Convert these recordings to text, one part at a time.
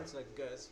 One second, guys.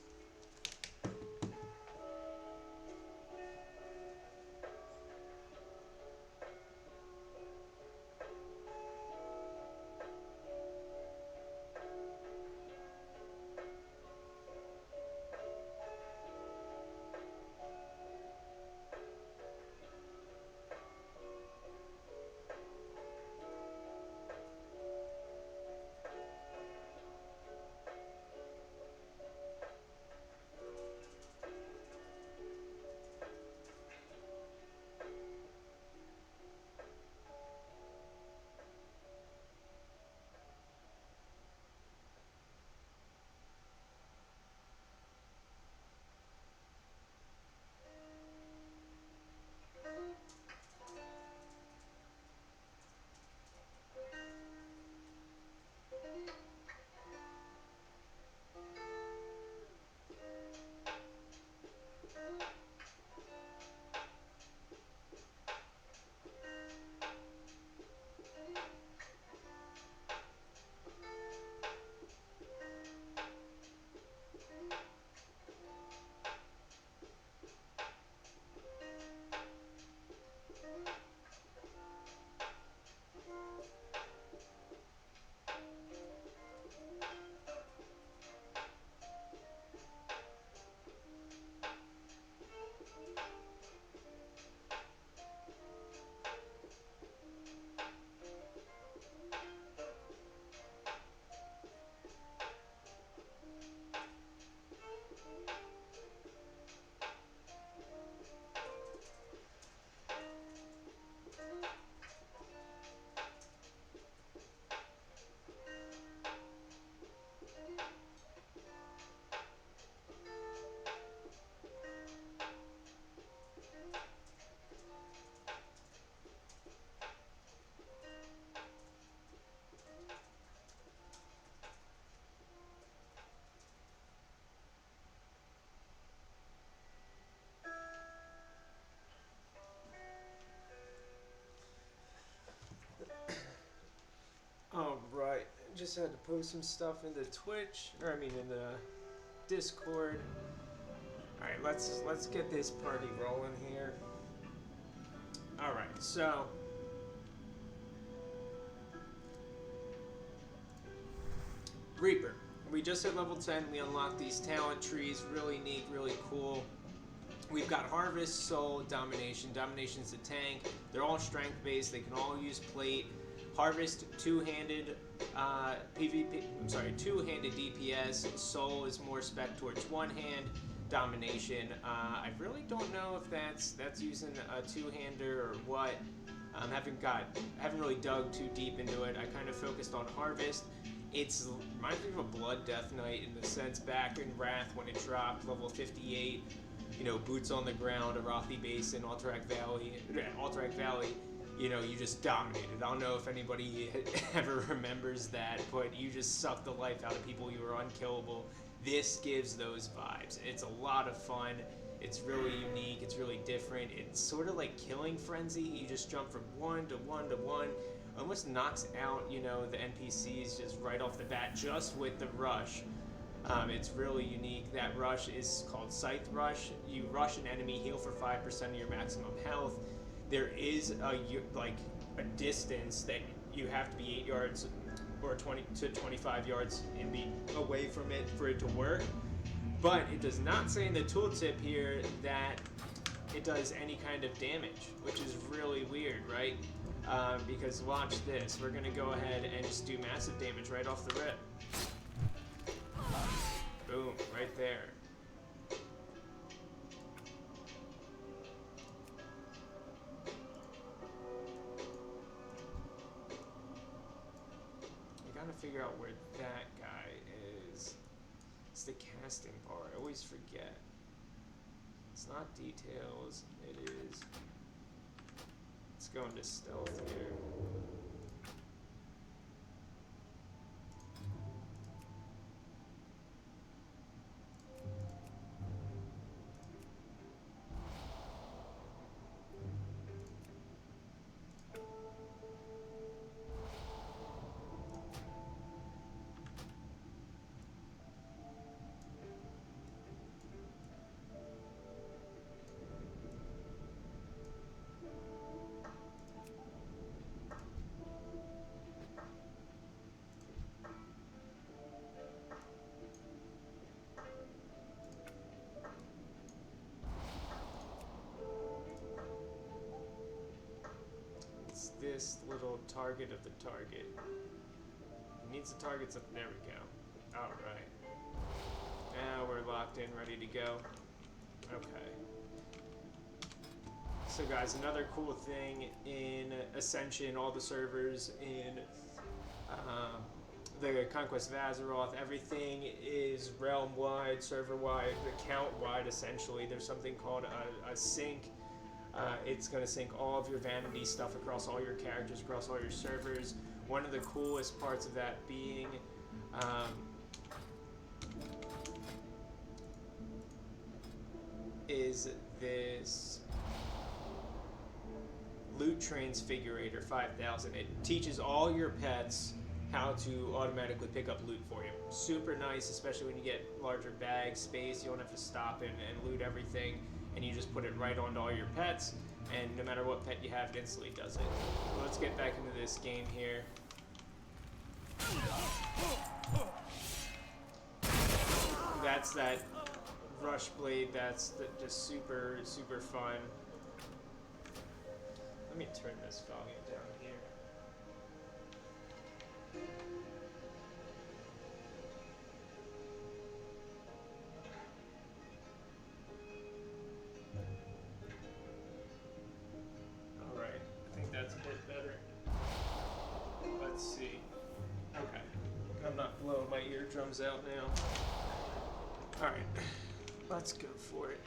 Alright, just had to post some stuff into Twitch, or I mean in the Discord. Alright, let's get this party rolling here. Alright, so Reaper. We just hit level 10, we unlocked these talent trees, really neat, really cool. We've got Harvest, Soul, Domination. Domination's a tank. They're all strength based, they can all use plate. Harvest, two-handed two-handed DPS. Soul is more spec towards one hand. Domination, I really don't know if that's using a two-hander or what. Haven't really dug too deep into it. I kind of focused on Harvest. It reminds me of a Blood Death Knight in the sense back in Wrath when it dropped level 58. You know, boots on the ground, Arathi Basin, Alterac Valley. You know, you just dominated. I don't know if anybody ever remembers that, but you just sucked the life out of people. You were unkillable. This gives those vibes. It's a lot of fun. It's really unique. It's really different. It's sort of like Killing Frenzy. You just jump from 1 to 1 to 1. Almost knocks out, you know, the NPCs just right off the bat, just with the rush. It's really unique. That rush is called Scythe Rush. You rush an enemy, heal for 5% of your maximum health. There is a distance that you have to be 8 yards or 20 to 25 yards away from it for it to work. But it does not say in the tooltip here that it does any kind of damage, which is really weird, right? Because watch this. We're going to go ahead and just do massive damage right off the rip. Boom, right there. Gotta figure out where that guy is. It's the casting bar. I always forget. It's not details. It is. Let's go into stealth here. highest little target of the target. It needs the targets up. There we go. Alright. Now we're locked in, ready to go. Okay. So guys, another cool thing in Ascension, all the servers in the Conquest of Azeroth, everything is realm-wide, server-wide, account-wide essentially. There's something called a sync. It's going to sync all of your vanity stuff across all your characters, across all your servers. One of the coolest parts of that being is this Loot Transfigurator 5000. It teaches all your pets how to automatically pick up loot for you. Super nice, especially when you get larger bag space. You don't have to stop and loot everything, and you just put it right onto all your pets, and no matter what pet you have, it instantly does it. So let's get back into this game here. That's that rush blade. That's just super, super fun. Let me turn this volume down here. Alright, I think that's a bit better. Let's see. Okay. I'm not blowing my eardrums out now. Alright, let's go for it.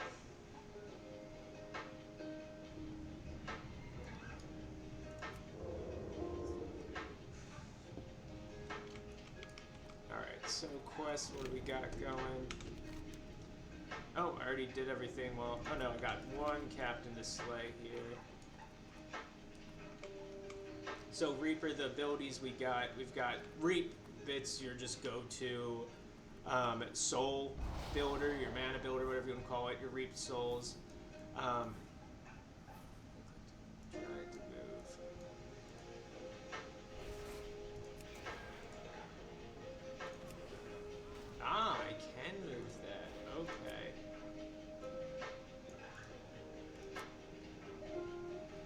So quest, what do we got going? Oh, I already did everything. Well, oh no, I got one captain to slay here. So Reaper, the abilities we've got Reap bits, your just go-to soul builder, your mana builder, whatever you want to call it, your reaped souls. Try to move. Ah, I can move that. Okay.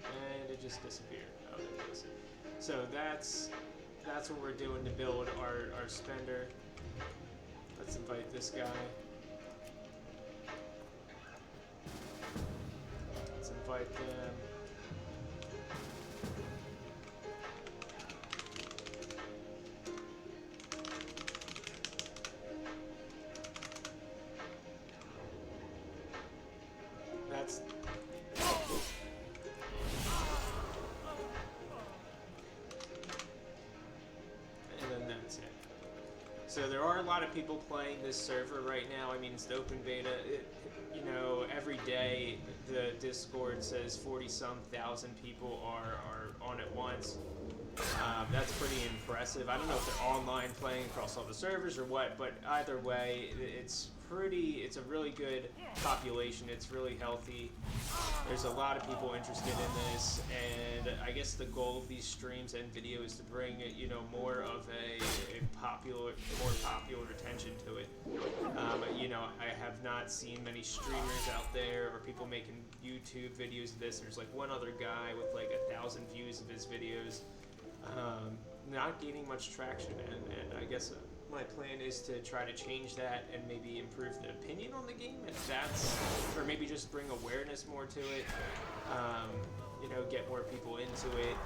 And it just disappeared. Oh, there it is. So that's what we're doing to build our spender. Let's invite this guy. Let's invite them. So there are a lot of people playing this server right now. I mean, it's the open beta. You know, every day the Discord says 40-some thousand people are on at once. That's pretty impressive. I don't know if they're online playing across all the servers or what, but either way, it's a really good population. It's really healthy. There's a lot of people interested in this, and I guess the goal of these streams and videos is to bring, you know, more of more popular attention to it. You know, I have not seen many streamers out there or people making YouTube videos of this. There's like one other guy with like 1,000 views of his videos. Not gaining much traction, and I guess my plan is to try to change that and maybe improve the opinion on the game, if that's, or maybe just bring awareness more to it, you know, get more people into it.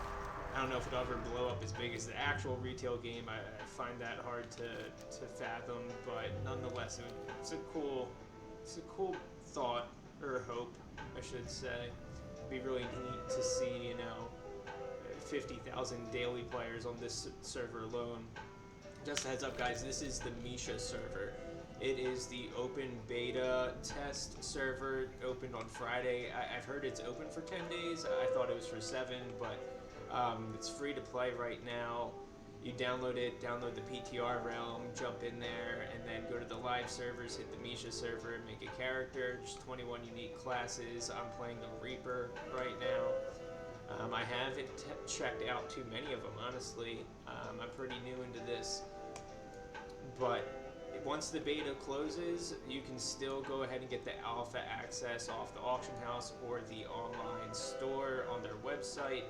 I don't know if it'll ever blow up as big as the actual retail game. I find that hard to fathom, but nonetheless, it's a cool thought, or hope, I should say. It'd be really neat to see, you know, 50,000 daily players on this server alone. Just a heads up, guys, this is the Misha server. It is the open beta test server, opened on Friday. I've heard it's open for 10 days. I thought it was for 7, but it's free to play right now. You download it, download the PTR realm, jump in there, and then go to the live servers, hit the Misha server, and make a character. There's 21 unique classes. I'm playing the Reaper right now. I haven't checked out too many of them, honestly. I'm pretty new into this. But once the beta closes, you can still go ahead and get the alpha access off the auction house or the online store on their website.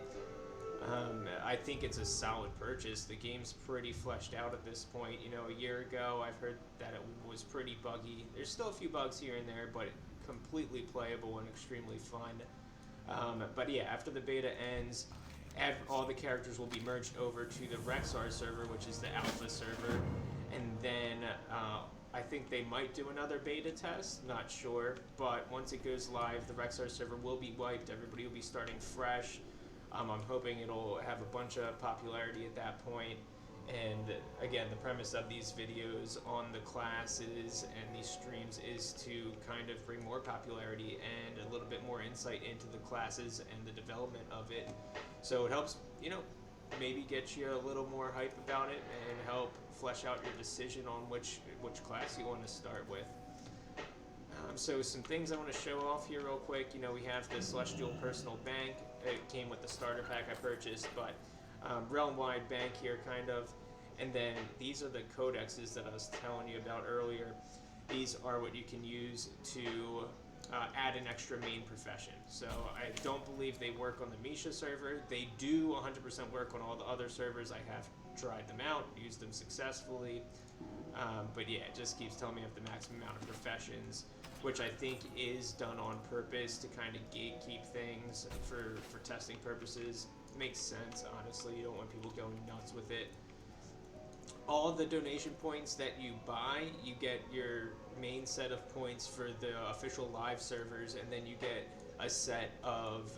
I think it's a solid purchase. The game's pretty fleshed out at this point. You know, a year ago, I've heard that it was pretty buggy. There's still a few bugs here and there, but completely playable and extremely fun. But yeah, after the beta ends, all the characters will be merged over to the Rexar server, which is the alpha server, and then I think they might do another beta test, not sure, but once it goes live, the Rexar server will be wiped, everybody will be starting fresh. I'm hoping it'll have a bunch of popularity at that point. And again, the premise of these videos on the classes and these streams is to kind of bring more popularity and a little bit more insight into the classes and the development of it. So it helps, you know, maybe get you a little more hype about it and help flesh out your decision on which class you want to start with. So some things I want to show off here real quick. You know, we have the Celestial Personal Bank. It came with the starter pack I purchased, but realm-wide bank here, kind of. And then these are the codexes that I was telling you about earlier. These are what you can use to add an extra main profession. So I don't believe they work on the Misha server. They do 100% work on all the other servers. I have tried them out, used them successfully. But yeah, it just keeps telling me I have the maximum amount of professions, which I think is done on purpose to kind of gatekeep things for testing purposes. Makes sense, honestly. You don't want people going nuts with it. All the donation points that you buy, you get your main set of points for the official live servers, and then you get a set of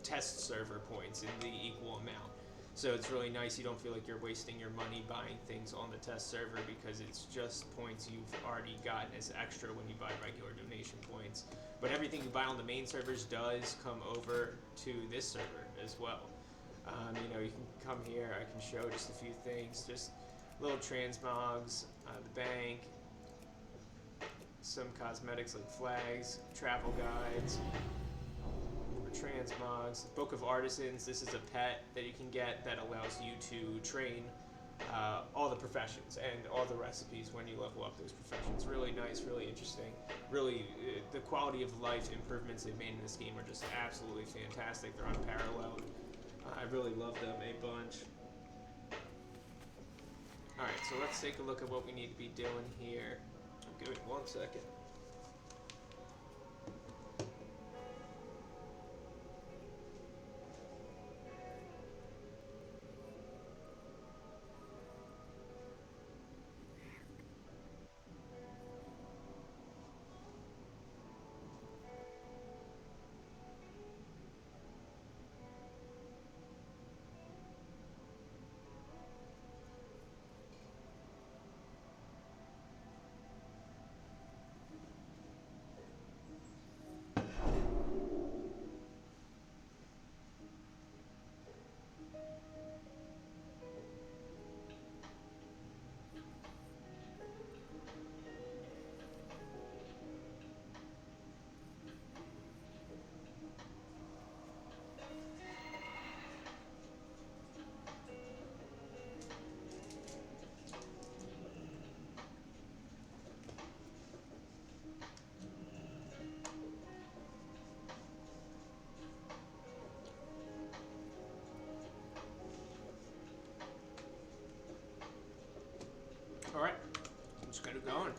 test server points in the equal amount. So it's really nice. You don't feel like you're wasting your money buying things on the test server because it's just points you've already gotten as extra when you buy regular donation points. But everything you buy on the main servers does come over to this server as well. You know, you can come here. I can show just a few things. Just little transmogs, the bank, some cosmetics like flags, travel guides, more transmogs, Book of Artisans. This is a pet that you can get that allows you to train all the professions and all the recipes when you level up those professions. Really nice, really interesting. Really, the quality of life improvements they've made in this game are just absolutely fantastic. They're unparalleled. I really love them a bunch. Alright, so let's take a look at what we need to be doing here. Give it 1 second. Alright, let's get it going.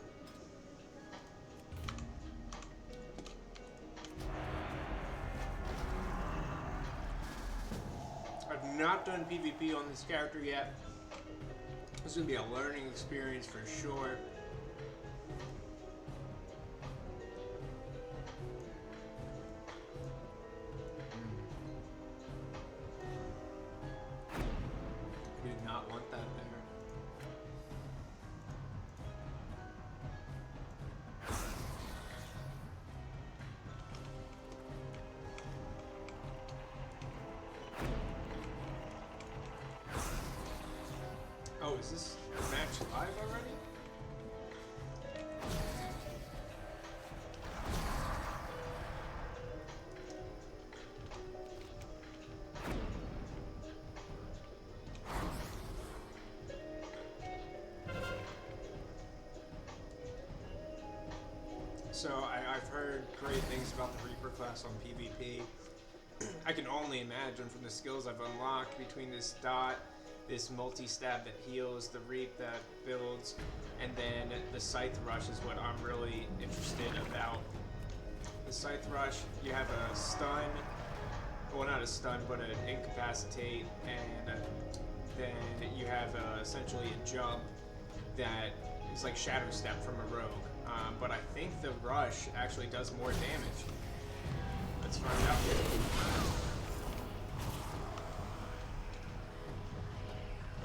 I've not done PvP on this character yet. This is going to be a learning experience for sure. We did not want that there. Oh, is this match live already? So I've heard great things about the Reaper class on PvP. I can only imagine from the skills I've unlocked between this dot, this multi-stab that heals, the reap that builds, and then the scythe rush is what I'm really interested about. The scythe rush, you have a stun, well not a stun, but an incapacitate, and then you have essentially a jump that is like shadow step from a rogue. But I think the rush actually does more damage. Let's find out.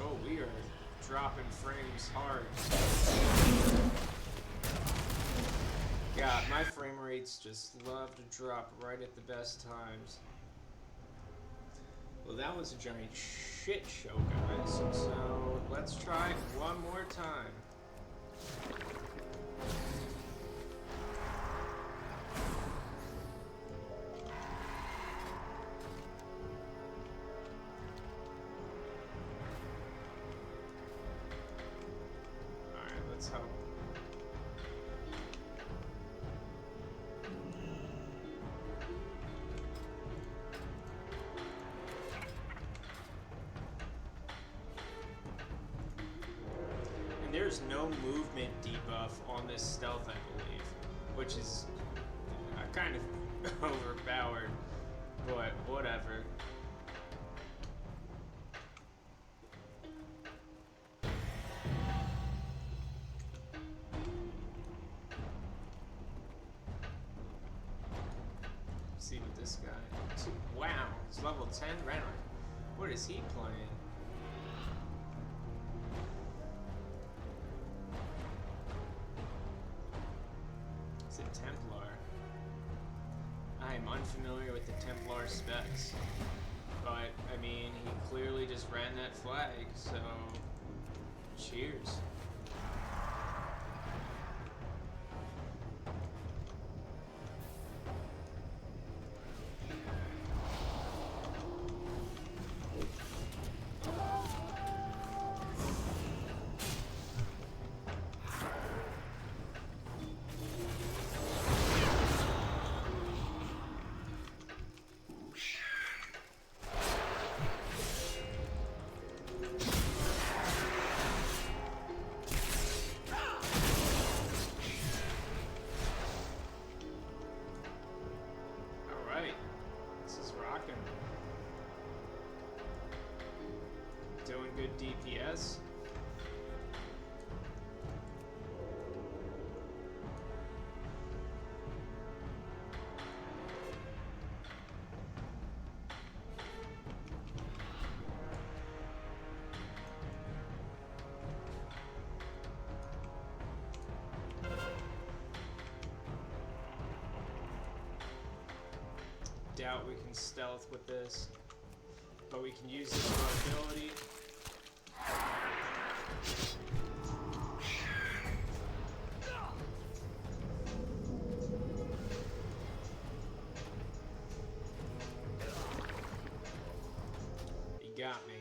Oh, we are dropping frames hard. God, my frame rates just love to drop right at the best times. Well, that was a giant shit show, guys. So let's try one more time. There's no movement debuff on this stealth, I believe, which is kind of overpowered, but whatever. Let's see what this guy. Wow, it's level 10 Renner. What is he playing? Templar. I am unfamiliar with the Templar specs, but I mean, he clearly just ran that flag, so cheers. Doing good DPS. Doubt we can stealth with this, but we can use this for ability. He got me.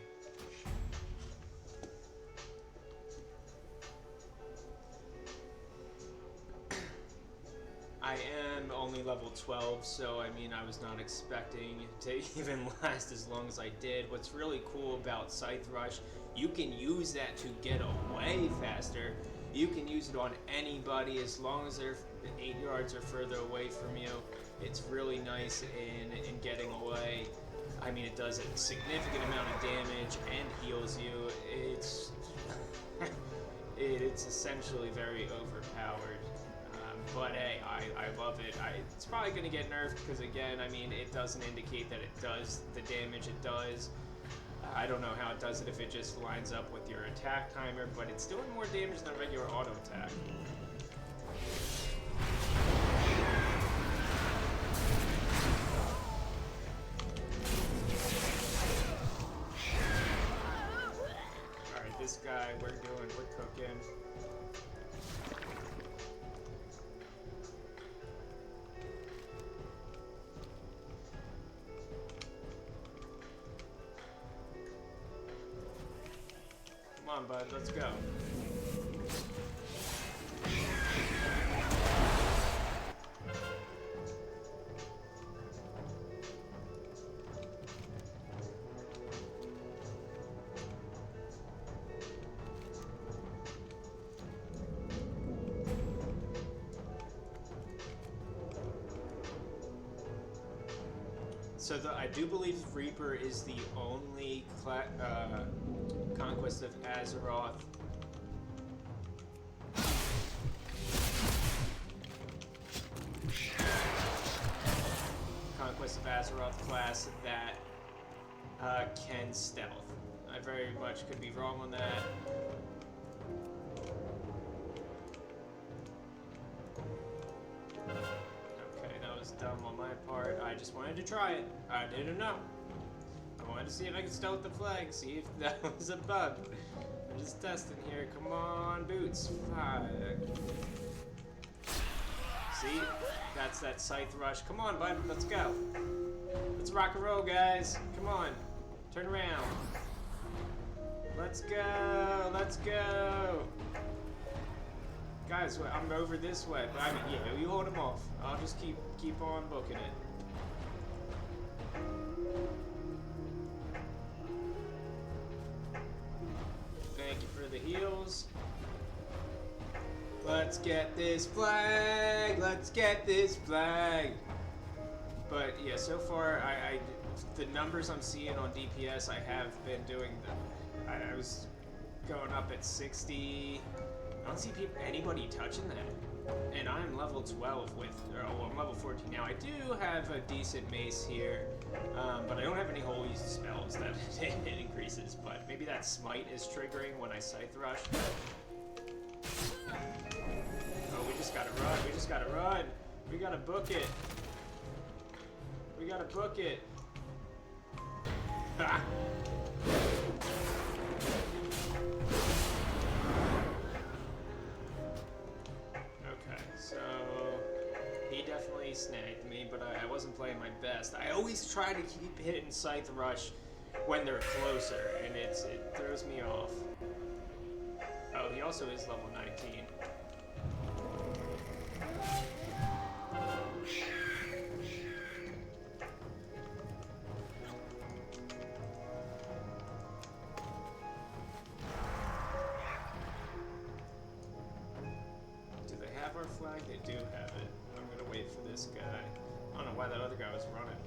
I am only level 12, so I mean, I was not expecting to even last as long as I did. What's really cool about Scythe Rush, you can use that to get away faster. You can use it on anybody as long as they're 8 yards or further away from you. It's really nice in getting away. I mean, it does a significant amount of damage and heals you. It's essentially very overpowered. But hey, I love it. It's probably going to get nerfed because, again, I mean, it doesn't indicate that it does the damage it does. I don't know how it does it if it just lines up with your attack timer, but it's doing more damage than a regular auto attack. Alright, this guy, we're cooking. Come on, bud, let's go. So I do believe Reaper is the only Conquest of Azeroth class that can stealth. I very much could be wrong on that. Okay, that was dumb on my part. I just wanted to try it. I didn't know. I wanted to see if I could stealth the flag, see if that was a bug. I'm just testing here. Come on, boots. Fuck. See? That's that scythe rush. Come on, bud. Let's go. Let's rock and roll, guys. Come on. Turn around. Let's go. Let's go. Guys, I'm over this way. But I mean, yeah, you hold him off. I'll just keep on booking it. Thank you for the heals. Let's get this flag. Let's get this flag. But yeah, so far, the numbers I'm seeing on DPS, I have been doing I was going up at 60. I don't see anybody touching that. And I'm level 12 with, well, I'm level 14 now. I do have a decent mace here, but I don't have any holy spells that it increases. But maybe that smite is triggering when I scythe rush. Oh, we just gotta run. We just gotta run. We gotta book it. We gotta book it. Ha! Okay, so he definitely snagged me, but I wasn't playing my best. I always try to keep hitting Scythe Rush when they're closer, and it throws me off. Oh, he also is level 19. Do they have our flag? They do have it. I'm gonna wait for this guy. I don't know why that other guy was running.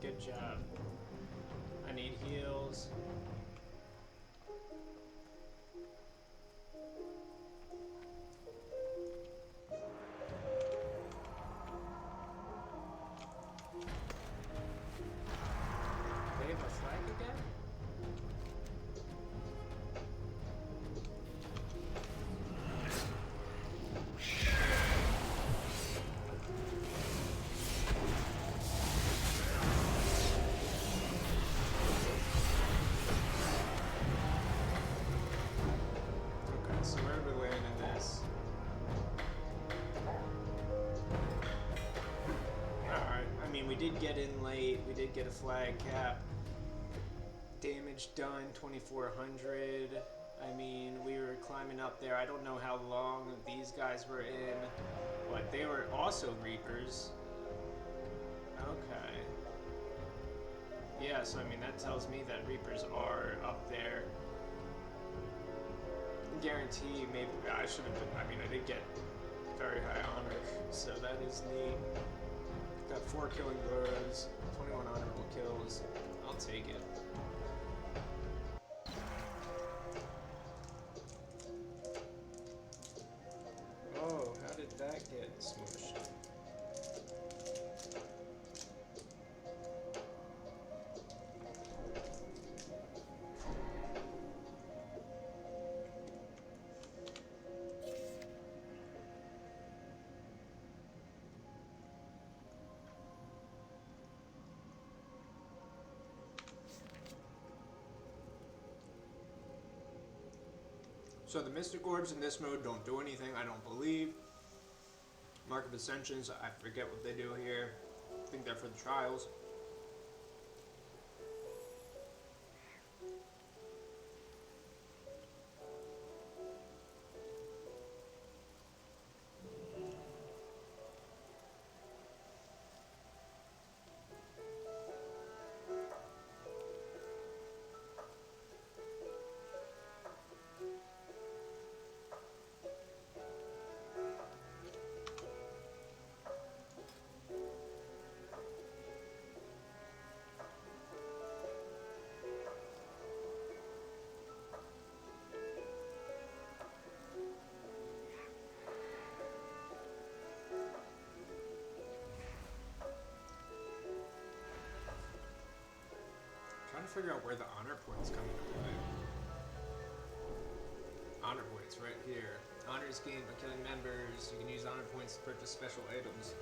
Good job. I need heals. They have a flag again? So where are we landing this? Alright, I mean, we did get in late. We did get a flag cap. Damage done, 2,400. I mean, we were climbing up there. I don't know how long these guys were in, but they were also Reapers. Okay. Yeah, so I mean, that tells me that Reapers are up there. Guarantee maybe I should have been. I mean, I did get very high honor, so that is neat. Got 4 killing blows, 21 honorable kills. I'll take it. Oh, how did that get smushed? So the Mystic Orbs in this mode don't do anything, I don't believe. Mark of Ascensions, I forget what they do here. I think they're for the trials. Trying to figure out where the honor points come into play. Honor points right here. Honors gained by killing members. You can use honor points to purchase special items.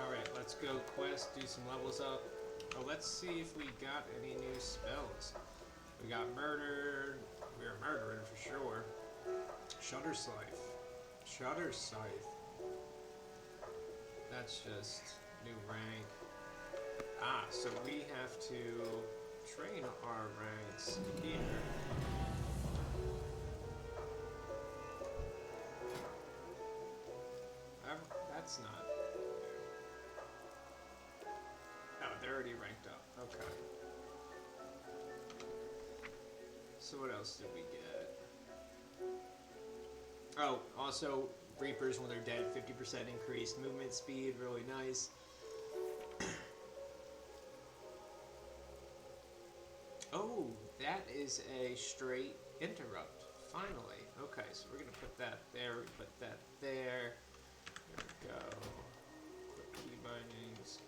Alright, let's go quest, do some levels up. Oh, let's see if we got any new spells. We got murdered. We are murdering for sure. Shudder Scythe. Shudder Scythe. That's just new rank. Ah, so we have to train our ranks here. That's not. Oh, they're already ranked up. Okay. So what else did we get? Oh, also Reapers when they're dead, 50% increased movement speed, really nice. Oh, that is a straight interrupt. Finally. Okay, so we're gonna put that there, we put that there. There we go. Quick key bindings.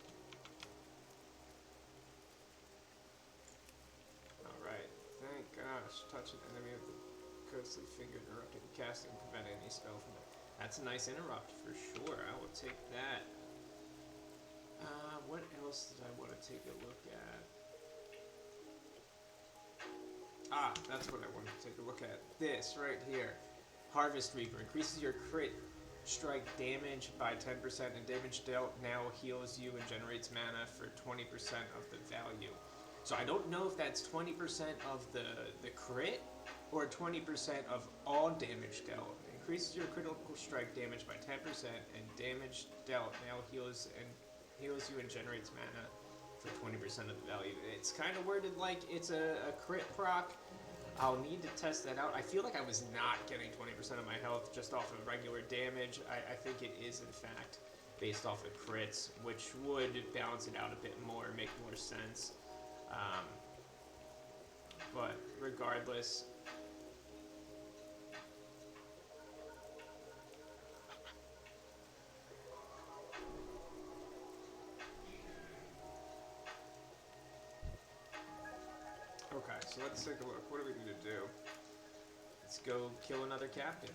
Alright, thank gosh. Touch an enemy with the ghostly finger interrupting casting, preventing any spell from it. That's a nice interrupt for sure. I will take that. What else did I want to take a look at? Ah, that's what I wanted to take a look at. This right here. Harvest Reaper increases your crit strike damage by 10%, and damage dealt now heals you and generates mana for 20% of the value. So I don't know if that's 20% of the crit or 20% of all damage dealt. It increases your critical strike damage by 10%, and damage dealt now heals you and generates mana for 20% of the value. It's kind of worded like it's a crit proc. I'll need to test that out. I feel like I was not getting 20% of my health just off of regular damage. I think it is, in fact, based off of crits, which would balance it out a bit more, make more sense. But regardless... Okay, so let's take a look. What do we need to do? Let's go kill another captain.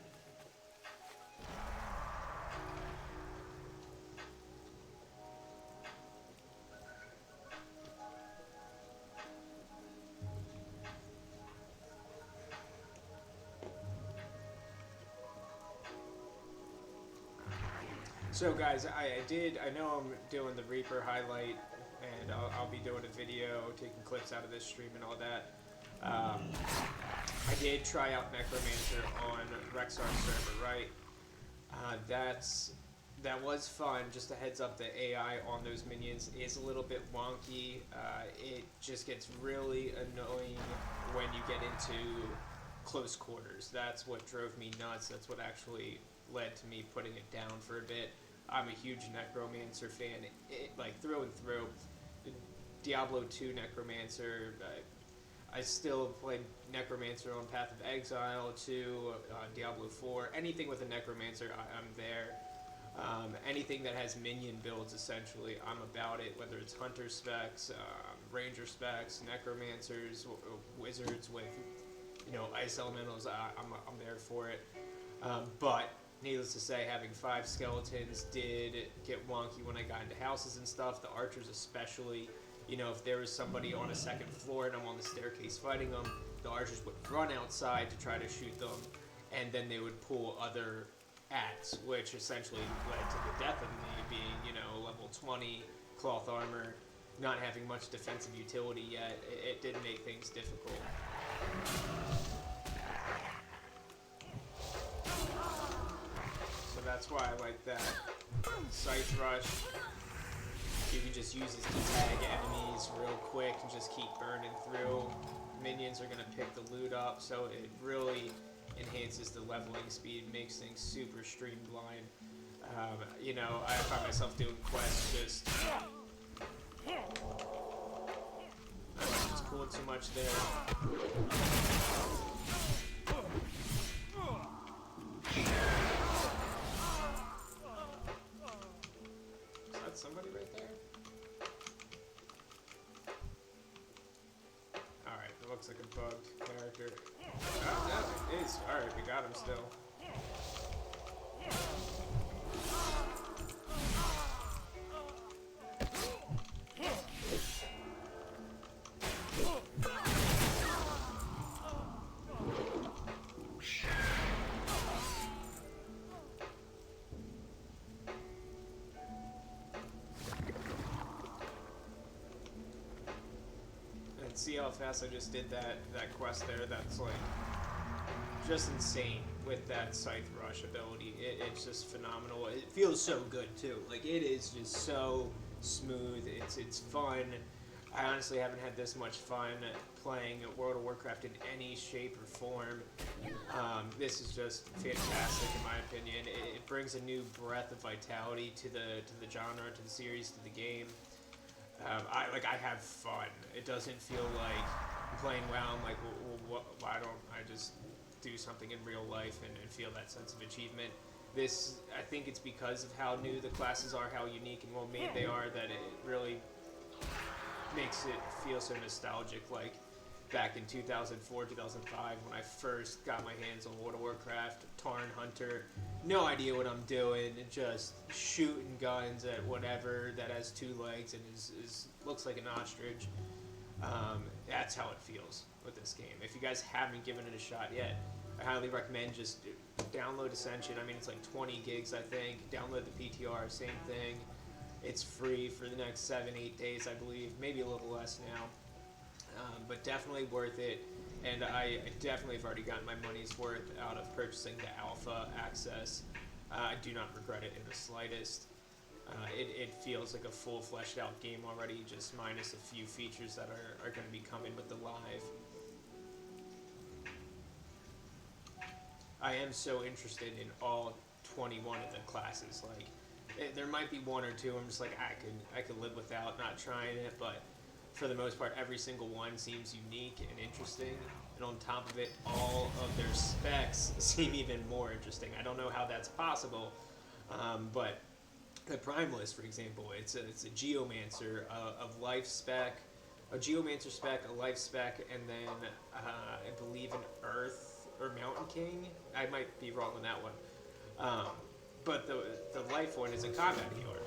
So guys, I know I'm doing the Reaper highlight, and I'll be doing a video, taking clips out of this stream and all that. I did try out Necromancer on Rexar's server, right? That was fun. Just a heads up, the AI on those minions is a little bit wonky. It just gets really annoying when you get into close quarters. That's what drove me nuts. That's what actually led to me putting it down for a bit. I'm a huge Necromancer fan, like through and through. Diablo 2 Necromancer. I still play Necromancer on Path of Exile 2, Diablo 4. Anything with a Necromancer, I'm there. Anything that has minion builds, essentially, I'm about it. Whether it's Hunter specs, Ranger specs, Necromancers, Wizards with, Ice Elementals, I'm there for it. But needless to say, having 5 skeletons did get wonky when I got into houses and stuff. The archers especially. You know, if there was somebody on a second floor and I'm on the staircase fighting them, the archers would run outside to try to shoot them, and then they would pull other acts, which essentially led to the death of me being, you know, level 20, cloth armor, not having much defensive utility yet. It did make things difficult. So that's why I like that Scythe Rush. You can just use it to tag enemies real quick and just keep burning through. Minions are going to pick the loot up, so it really enhances the leveling speed, makes things super streamlined. You know, I find myself doing quests just... I don't know, just pulling too much there. Is that somebody right there? Alright, it looks like a bugged character. Oh, no, it is. Alright, we got him still. See how fast I just did that quest there? That's like just insane with that Scythe Rush ability. It's just phenomenal. It feels so good too. Like, it is just so smooth. It's fun. I honestly haven't had this much fun playing World of Warcraft in any shape or form. This is just fantastic in my opinion. It brings a new breath of vitality to the genre, to the series, to the game. I have fun. It doesn't feel like I'm playing WoW. I'm like, well, why don't I just do something in real life and feel that sense of achievement? This, I think it's because of how new the classes are, how unique and well made they are, that it really makes it feel so nostalgic. Like back in 2004, 2005, when I first got my hands on World of Warcraft, Tarn Hunter, no idea what I'm doing, just shooting guns at whatever that has two legs and looks like an ostrich. That's how it feels with this game. If you guys haven't given it a shot yet, I highly recommend just download Ascension. I mean, it's like 20 gigs, I think. Download the PTR, same thing. It's free for the next 7-8 days, I believe. Maybe a little less now. But definitely worth it. And I definitely have already gotten my money's worth out of purchasing the alpha access. I do not regret it in the slightest. It feels like a full fleshed out game already, just minus a few features that are going to be coming with the live. I am so interested in all 21 of the classes. Like, there might be one or two I'm just like, I could live without not trying it, but for the most part, every single one seems unique and interesting. And on top of it, all of their specs seem even more interesting. I don't know how that's possible, but the Primalist, for example, it's a Geomancer, of life spec, a Geomancer spec, a life spec, and then I believe an Earth or Mountain King. I might be wrong on that one. But the life one is a combat healer.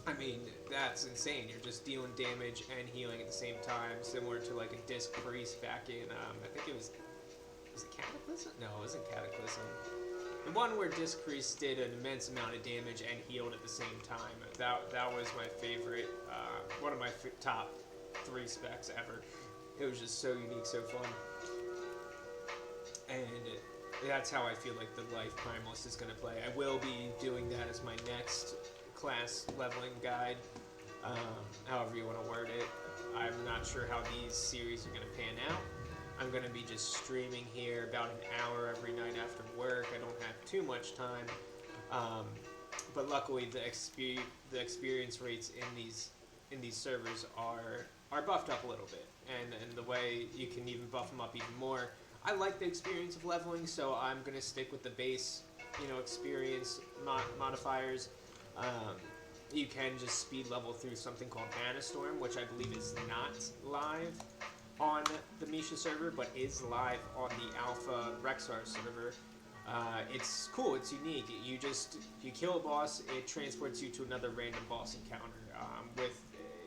I mean, that's insane. You're just dealing damage and healing at the same time, similar to like a Disc Priest back in, I think it was it Cataclysm? No, it wasn't Cataclysm. The one where Disc Priest did an immense amount of damage and healed at the same time. That was my favorite, one of my top 3 specs ever. It was just so unique, so fun. And that's how I feel like the Life Primalist is going to play. I will be doing that as my next class leveling guide, however you want to word it. I'm not sure how these series are going to pan out. I'm going to be just streaming here about an hour every night after work. I don't have too much time, but luckily the experience rates in these servers are buffed up a little bit, and the way you can even buff them up even more. I like the experience of leveling, so I'm going to stick with the base, experience modifiers. You can just speed level through something called Mana Storm, which I believe is not live on the Misha server, but is live on the Alpha Rexar server. It's cool, it's unique. You kill a boss, it transports you to another random boss encounter.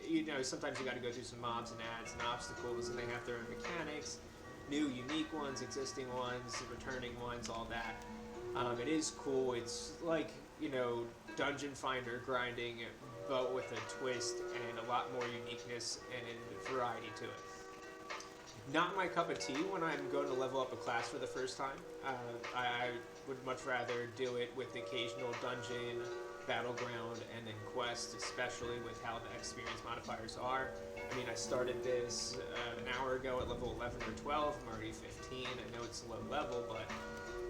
you know, sometimes you got to go through some mobs and ads and obstacles, and they have their own mechanics, new, unique ones, existing ones, returning ones, all that. It is cool. It's like, you know, dungeon finder grinding, but with a twist and a lot more uniqueness and variety to it. Not my cup of tea when I'm going to level up a class for the first time. I would much rather do it with the occasional dungeon, battleground, and then quest, especially with how the experience modifiers are. I mean, I started this an hour ago at level 11 or 12. I'm already 15. I know it's low level, but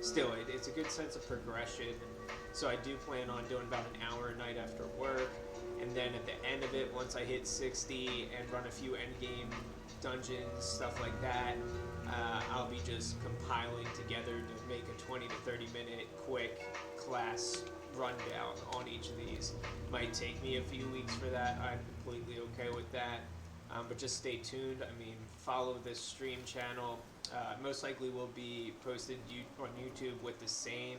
still, it's a good sense of progression. So I do plan on doing about an hour a night after work, and then at the end of it, once I hit 60 and run a few endgame dungeons, stuff like that, I'll be just compiling together to make a 20 to 30 minute quick class rundown on each of these. Might take me a few weeks for that. I'm completely okay with that. But just stay tuned. I mean, follow this stream channel. Most likely will be posted on YouTube with the same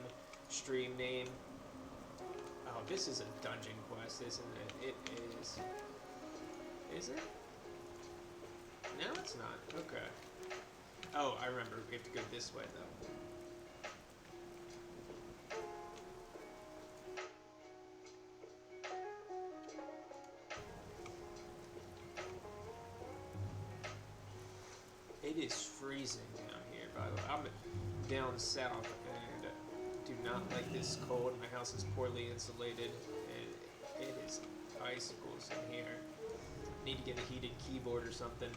stream name. Oh, this is a dungeon quest, isn't it? It is. Is it? No, it's not. Okay. Oh, I remember. We have to go this way, though. It is freezing down here, by the way. I'm down south and do not like this cold. My house is poorly insulated, and it is icicles in here. Need to get a heated keyboard or something.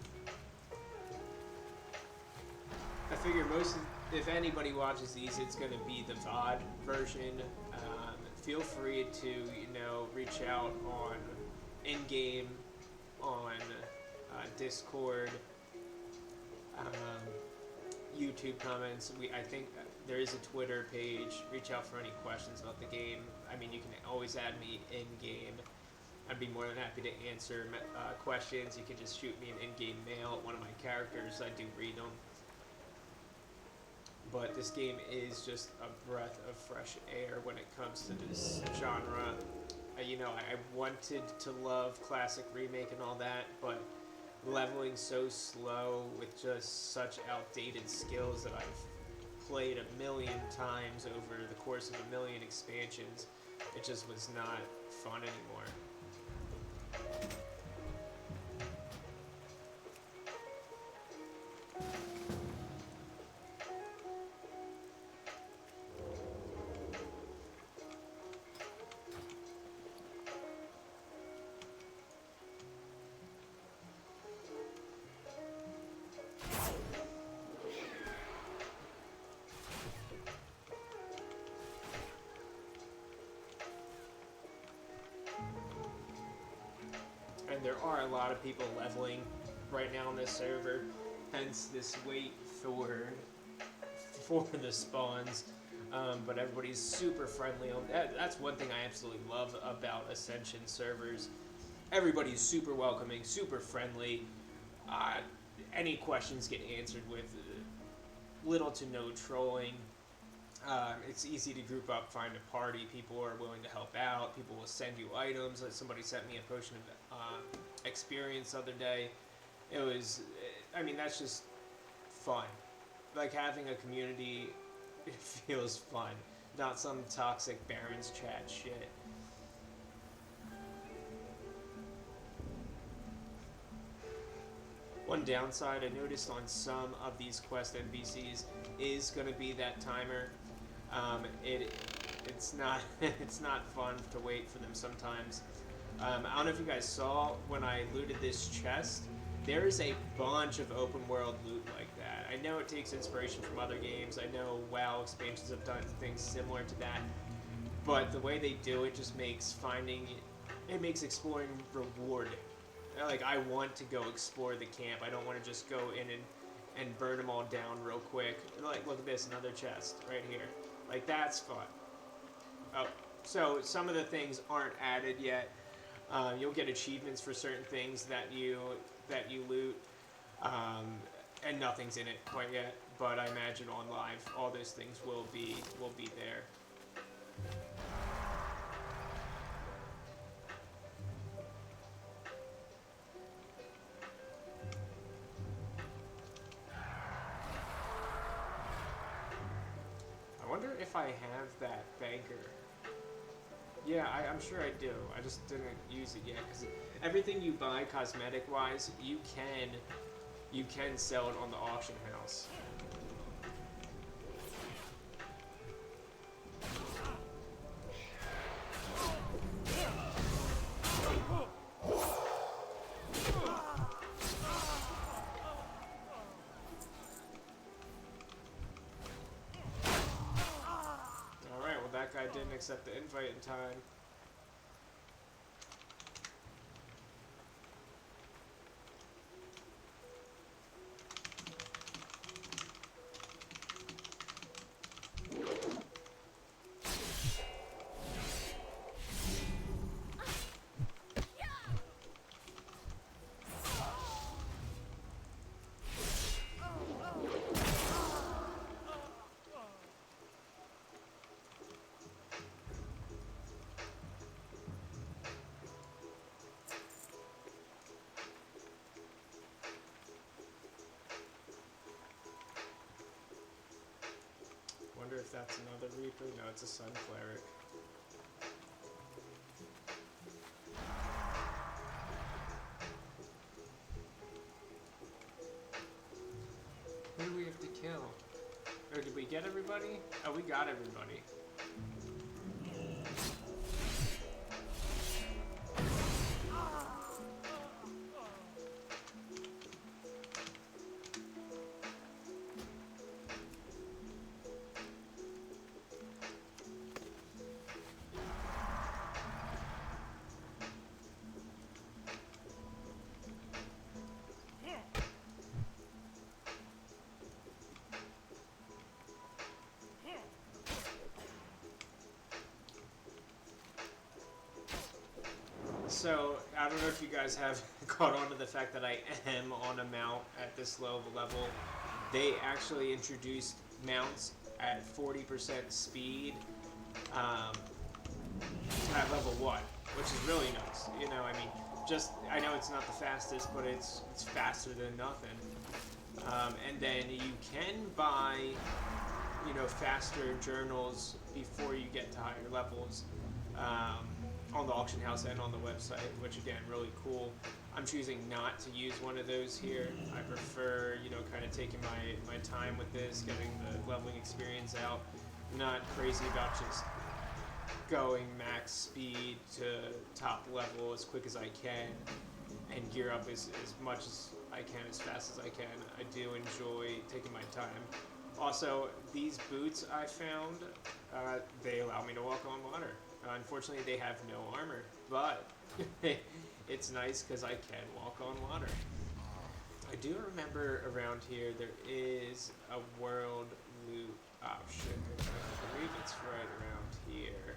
I figure if anybody watches these, it's going to be the VOD version. Feel free to, you know, reach out on in-game, on Discord, YouTube comments. I think there is a Twitter page. Reach out for any questions about the game. I mean, you can always add me in-game. I'd be more than happy to answer questions. You can just shoot me an in-game mail at one of my characters. I do read them. But this game is just a breath of fresh air when it comes to this genre. You know, I wanted to love classic remake and all that, but leveling so slow with just such outdated skills that I've played a million times over the course of a million expansions, it just was not fun anymore. And there are a lot of people leveling right now on this server, hence this wait for the spawns. But everybody's super friendly. That's one thing I absolutely love about Ascension servers. Everybody's super welcoming, super friendly. Any questions get answered with little to no trolling. It's easy to group up, find a party. People are willing to help out. People will send you items. Like somebody sent me a potion of experience the other day. It was, I mean, that's just fun. Like having a community, it feels fun. Not some toxic Barons chat shit. One downside I noticed on some of these quest NPCs is going to be that timer. It's not it's not fun to wait for them sometimes. I don't know if you guys saw when I looted this chest. There is a bunch of open world loot like that. I know it takes inspiration from other games. I know WoW expansions have done things similar to that, but the way they do it just makes makes exploring rewarding. Like, I want to go explore the camp. I don't want to just go in and burn them all down real quick. Like, look at this, another chest right here. Like, that's fun. Oh, so some of the things aren't added yet. You'll get achievements for certain things that you loot, and nothing's in it quite yet. But I imagine on live, all those things will be there. if I have that banker. Yeah, I'm sure I do. I just didn't use it yet because everything you buy cosmetic-wise, you can sell it on the auction house. Alright, well that guy didn't accept the invite in time. Wonder if that's another Reaper? No, it's a Sun Cleric. Who do we have to kill? Or did we get everybody? Oh, we got everybody. So, I don't know if you guys have caught on to the fact that I am on a mount at this low level. They actually introduced mounts at 40% speed at level 1, which is really nice. You know, I mean, I know it's not the fastest, but it's faster than nothing. And then you can buy, you know, faster journals before you get to higher levels. On the auction house and on the website, which again, really cool. I'm choosing not to use one of those here. I prefer, you know, kind of taking my time with this, getting the leveling experience out. Not crazy about just going max speed to top level as quick as I can and gear up as much as I can, as fast as I can. I do enjoy taking my time. Also, these boots I found, they allow me to walk on water. Unfortunately, they have no armor, but it's nice because I can walk on water. I do remember around here there is a world loot option. I believe it's right around here.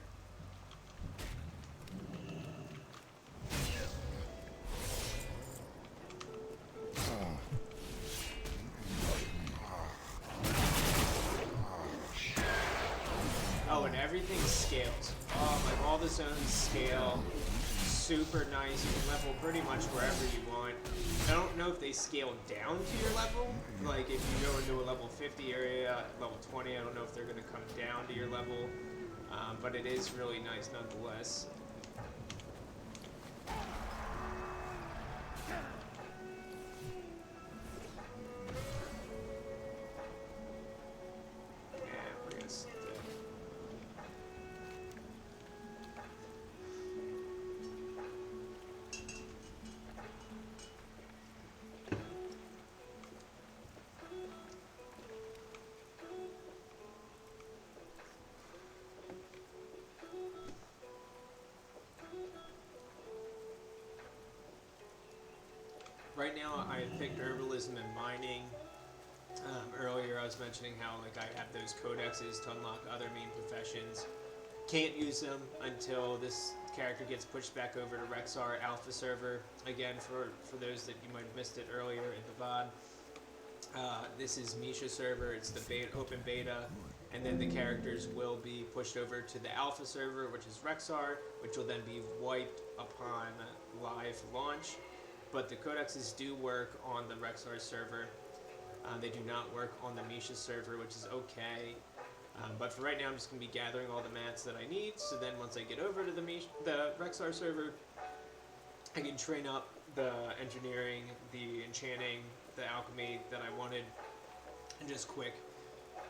Oh, and everything scales. Like all the zones scale. Super nice. You can level pretty much wherever you want. I don't know if they scale down to your level. Like if you go into a level 50 area, level 20, I don't know if they're going to come down to your level. But it is really nice nonetheless. Right now, I picked herbalism and mining. Earlier, I was mentioning how like I have those codexes to unlock other main professions. Can't use them until this character gets pushed back over to Rexar Alpha server. Again, for those that you might have missed it earlier in the VOD. This is Misha server. It's the open beta, and then the characters will be pushed over to the Alpha server, which is Rexar, which will then be wiped upon live launch. But the codexes do work on the Rexar server. They do not work on the Misha server, which is okay. But for right now, I'm just going to be gathering all the mats that I need, so then once I get over to the Rexar server, I can train up the engineering, the enchanting, the alchemy that I wanted, and just quick,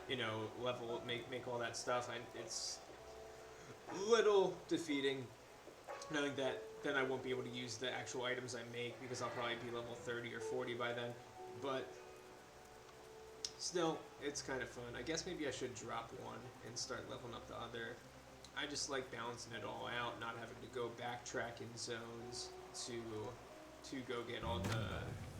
you know, level, make all that stuff. It's a little defeating knowing that then I won't be able to use the actual items I make because I'll probably be level 30 or 40 by then. But still, it's kind of fun. I guess maybe I should drop one and start leveling up the other. I just like balancing it all out, not having to go backtrack in zones to go get all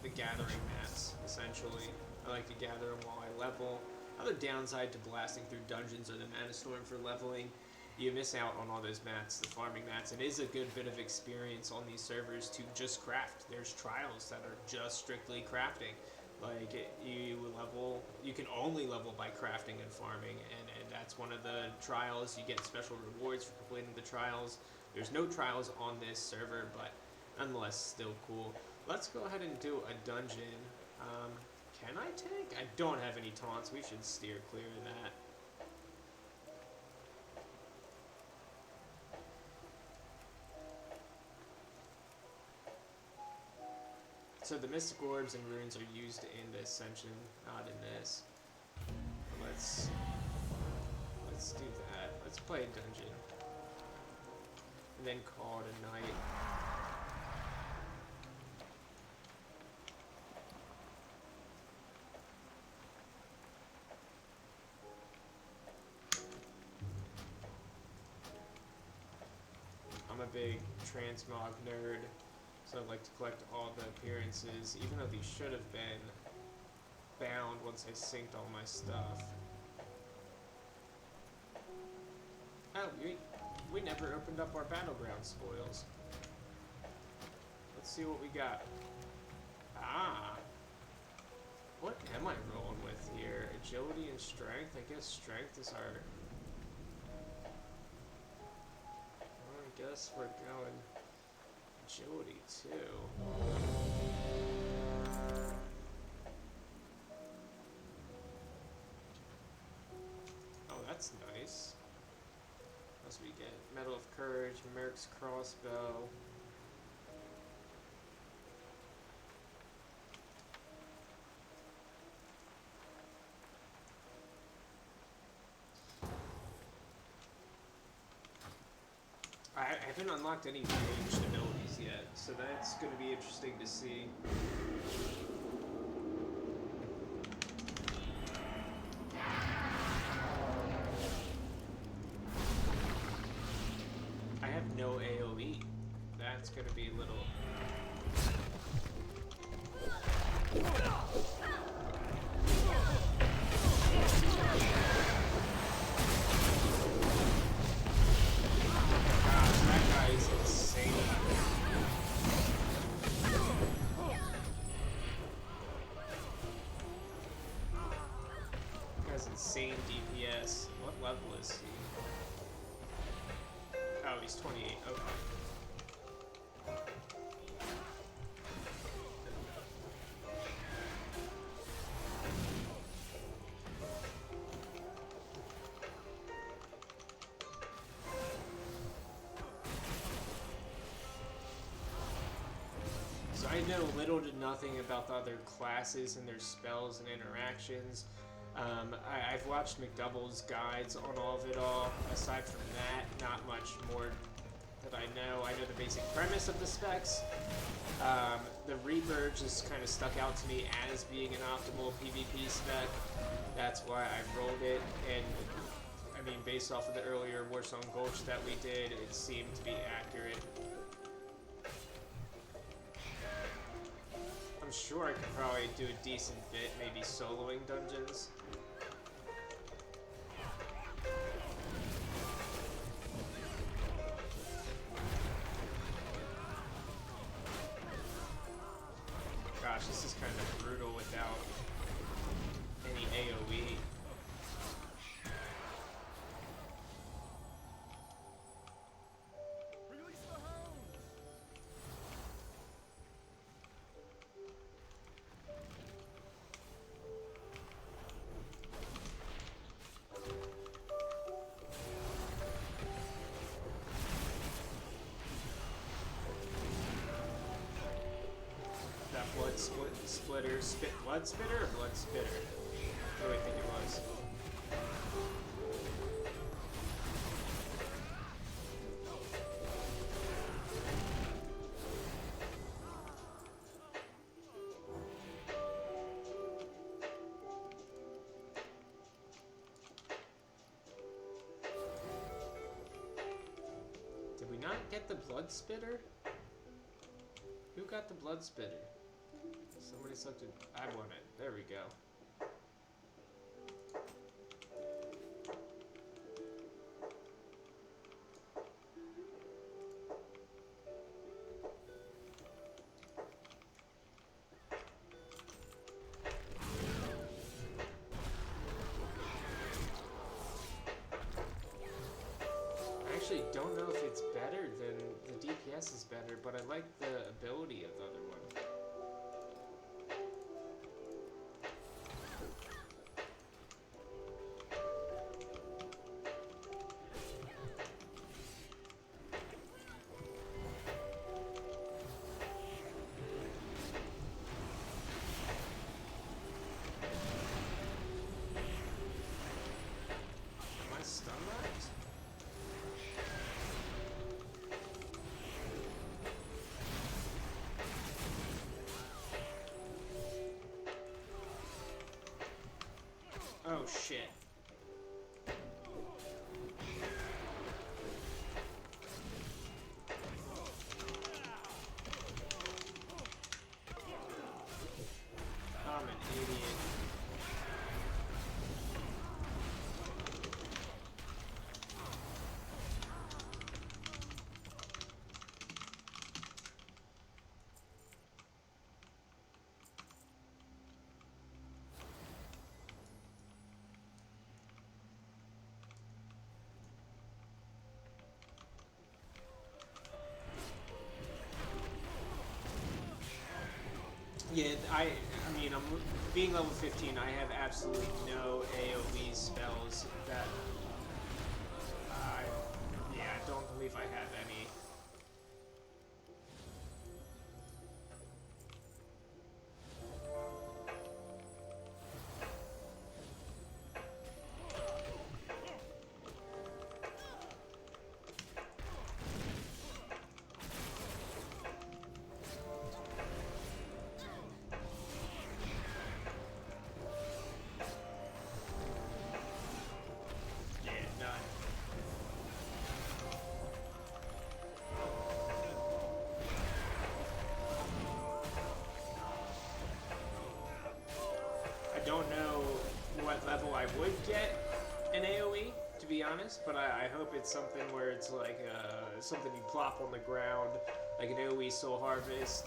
the gathering mats, essentially. I like to gather them while I level. Other downside to blasting through dungeons or the mana storm for leveling, you miss out on all those mats, the farming mats. It is a good bit of experience on these servers to just craft. There's trials that are just strictly crafting. Like, you can only level by crafting and farming, and that's one of the trials. You get special rewards for completing the trials. There's no trials on this server, but nonetheless, still cool. Let's go ahead and do a dungeon. Can I tank? I don't have any taunts. We should steer clear of that. So the mystic orbs and runes are used in the ascension, not in this. Let's do that. Let's play a dungeon. And then call it a night. I'm a big transmog nerd, so I like to collect all the appearances, even though these should have been bound once I synced all my stuff. Oh, we never opened up our battleground spoils. Let's see what we got. Ah! What am I rolling with here? Agility and strength? I guess strength is our... I guess we're going agility too. Oh, that's nice. What else we get? Medal of Courage, Merc's crossbow. I haven't unlocked any ranged abilities yet, so that's going to be interesting to see. I have no AoE. That's going to be a little... Insane DPS. What level is he? Oh, he's 28. Okay. So I know little to nothing about the other classes and their spells and interactions. I've watched McDouble's guides on all of it all. Aside from that, not much more that I know. I know the basic premise of the specs. The Reaper just kind of stuck out to me as being an optimal PvP spec. That's why I rolled it. And I mean, based off of the earlier Warsong Gulch that we did, it seemed to be accurate. I'm sure I could probably do a decent bit, maybe soloing dungeons. Gosh, this is kind of brutal without any AoE. Splitter, Blood Spitter or Blood Spitter? What do I think it was? Did we not get the Blood Spitter? Who got the Blood Spitter? Somebody selected. I want it. There we go. I actually don't know if it's better than the DPS is better, but I like the ability of the other one. Am I stun locked? Oh shit. I'm an idiot. Yeah, I mean, being level 15, I have absolutely no AoE spells that yeah, I don't believe I have any. I don't know what level I would get an AoE, to be honest, but I hope it's something where it's like something you plop on the ground, like an AoE Soul Harvest.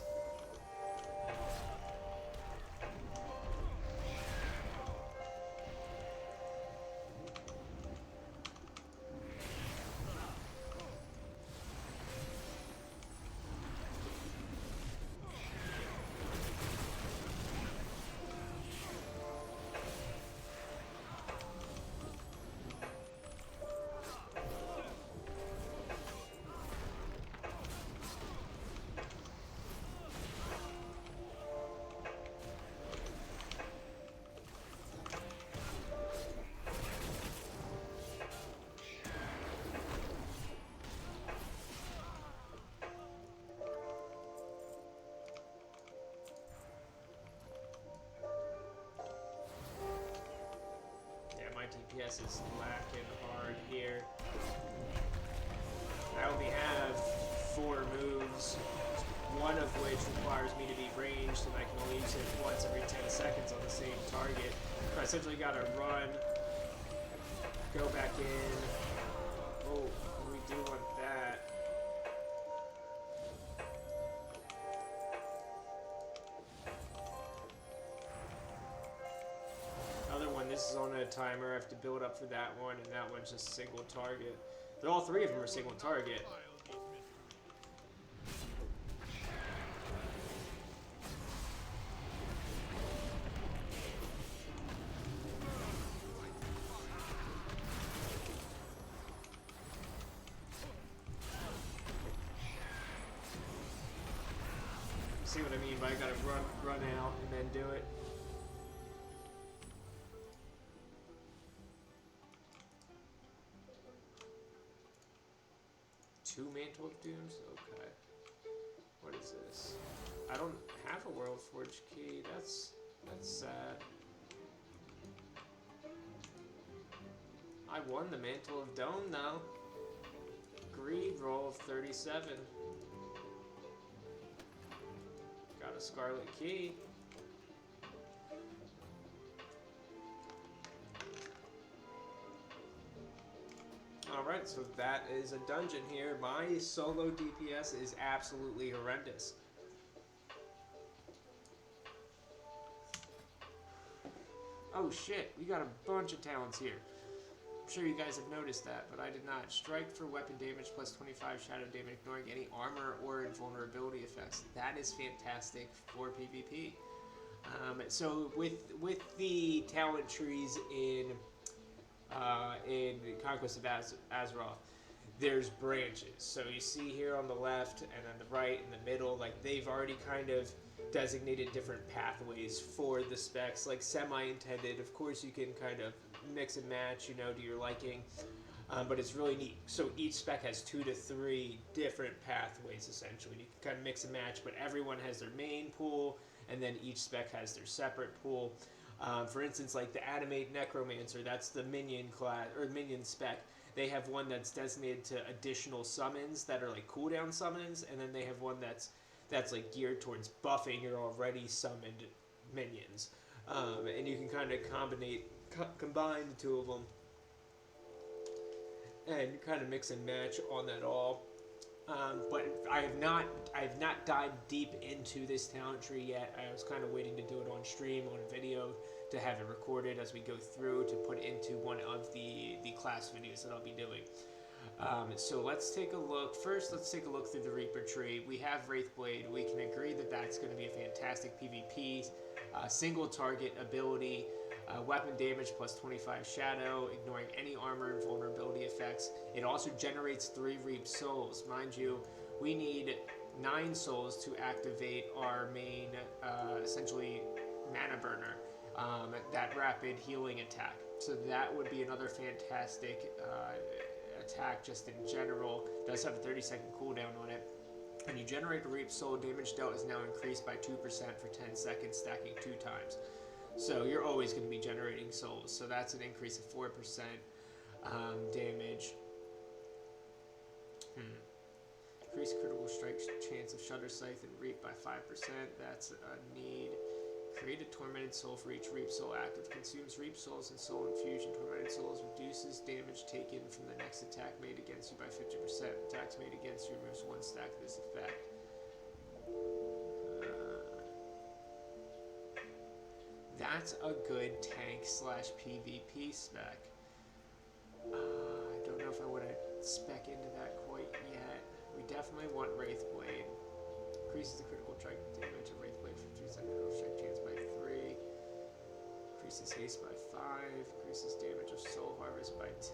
DPS is lacking hard here. I only have 4 moves, one of which requires me to be ranged, and I can only use it once every 10 seconds on the same target. So I essentially gotta run, go back in. Oh, we do want that. This is on a timer. I have to build up for that one, and that one's just single target. But all 3 of them are single target. See what I mean by I gotta run out and then do it. Two Mantle of Dooms? Okay. What is this? I don't have a World Forge key. That's sad. I won the Mantle of Dome though. Greed roll of 37. Got a Scarlet Key. Alright, so that is a dungeon here. My solo DPS is absolutely horrendous. Oh shit, we got a bunch of talents here. I'm sure you guys have noticed that, but I did not. Strike for weapon damage plus 25 shadow damage, ignoring any armor or invulnerability effects. That is fantastic for PvP. So with the talent trees in Conquest of Azeroth, there's branches. So you see here on the left and on the right and the middle, like they've already kind of designated different pathways for the specs, like semi-intended. Of course, you can kind of mix and match, you know, to your liking, but it's really neat. So each spec has 2 to 3 different pathways, essentially. You can kind of mix and match, but everyone has their main pool, and then each spec has their separate pool. For instance, like the Animate Necromancer, that's the minion class, or minion spec. They have one that's designated to additional summons that are like cooldown summons, and then they have one that's like geared towards buffing your already summoned minions. And you can kind of combine the two of them and kind of mix and match on that all. But I have not dived deep into this talent tree yet. I was kind of waiting to do it on stream, on video, to have it recorded as we go through to put into one of the class videos that I'll be doing. So let's take a look. First, let's take a look through the Reaper tree. We have Wraithblade. We can agree that that's going to be a fantastic PvP. Single target ability, weapon damage plus 25 shadow, ignoring any armor and vulnerability effects. It also generates 3 Reap Souls. Mind you, we need 9 souls to activate our main, essentially, mana burner, that rapid healing attack. So that would be another fantastic attack just in general. It does have a 30-second cooldown on it. When you generate a Reap Soul, damage dealt is now increased by 2% for 10 seconds, stacking 2 times. So you're always going to be generating souls. So that's an increase of 4% damage. Increase critical strike chance of Shudder Scythe and Reap by 5%. That's a need. Create a Tormented Soul for each Reap Soul active. Consumes Reap Souls and Soul Infusion. Tormented Souls reduces damage taken from the next attack made against you by 50%. Attacks made against you removes 1 stack of this effect. That's a good tank / PvP spec. I don't know if I want to spec into that quite yet. We definitely want Wraithblade. Increases the critical strike damage of Wraithblade for 3 seconds. Critical strike chance by 3. Increases haste by 5. Increases damage of Soul Harvest by 10.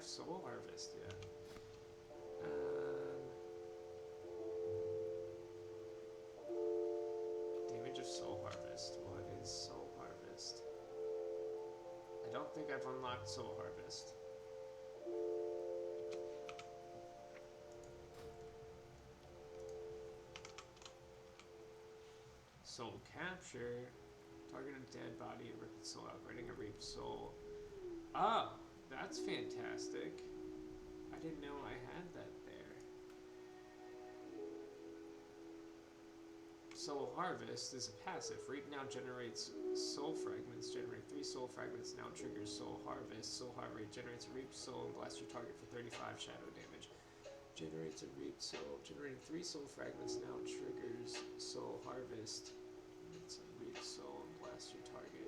Soul Harvest yet. Damage of Soul Harvest. What is Soul Harvest? I don't think I've unlocked Soul Harvest. Soul Capture. Target a dead body and rip its soul out, creating a Reap Soul. Oh! That's fantastic. I didn't know I had that there. Soul Harvest is a passive. Reap now generates soul fragments. Generate 3 soul fragments. Now triggers Soul Harvest. Soul Harvest generates a Reap Soul and blasts your target for 35 shadow damage. Generates a reaped soul. Generating 3 soul fragments now triggers soul harvest. It's a reaped soul and blast your target.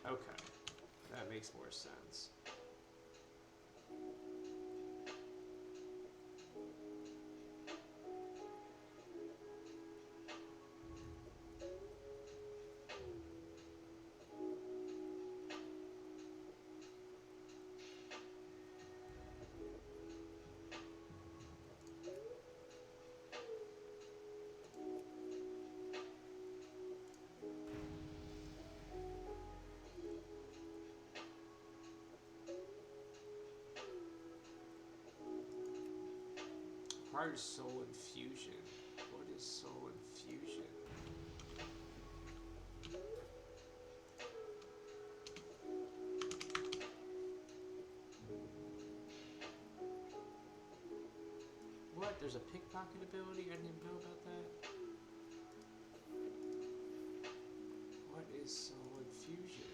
Okay, that makes more sense. Hard soul infusion. What is soul infusion? What? There's a pickpocket ability? I didn't even know about that. What is soul infusion?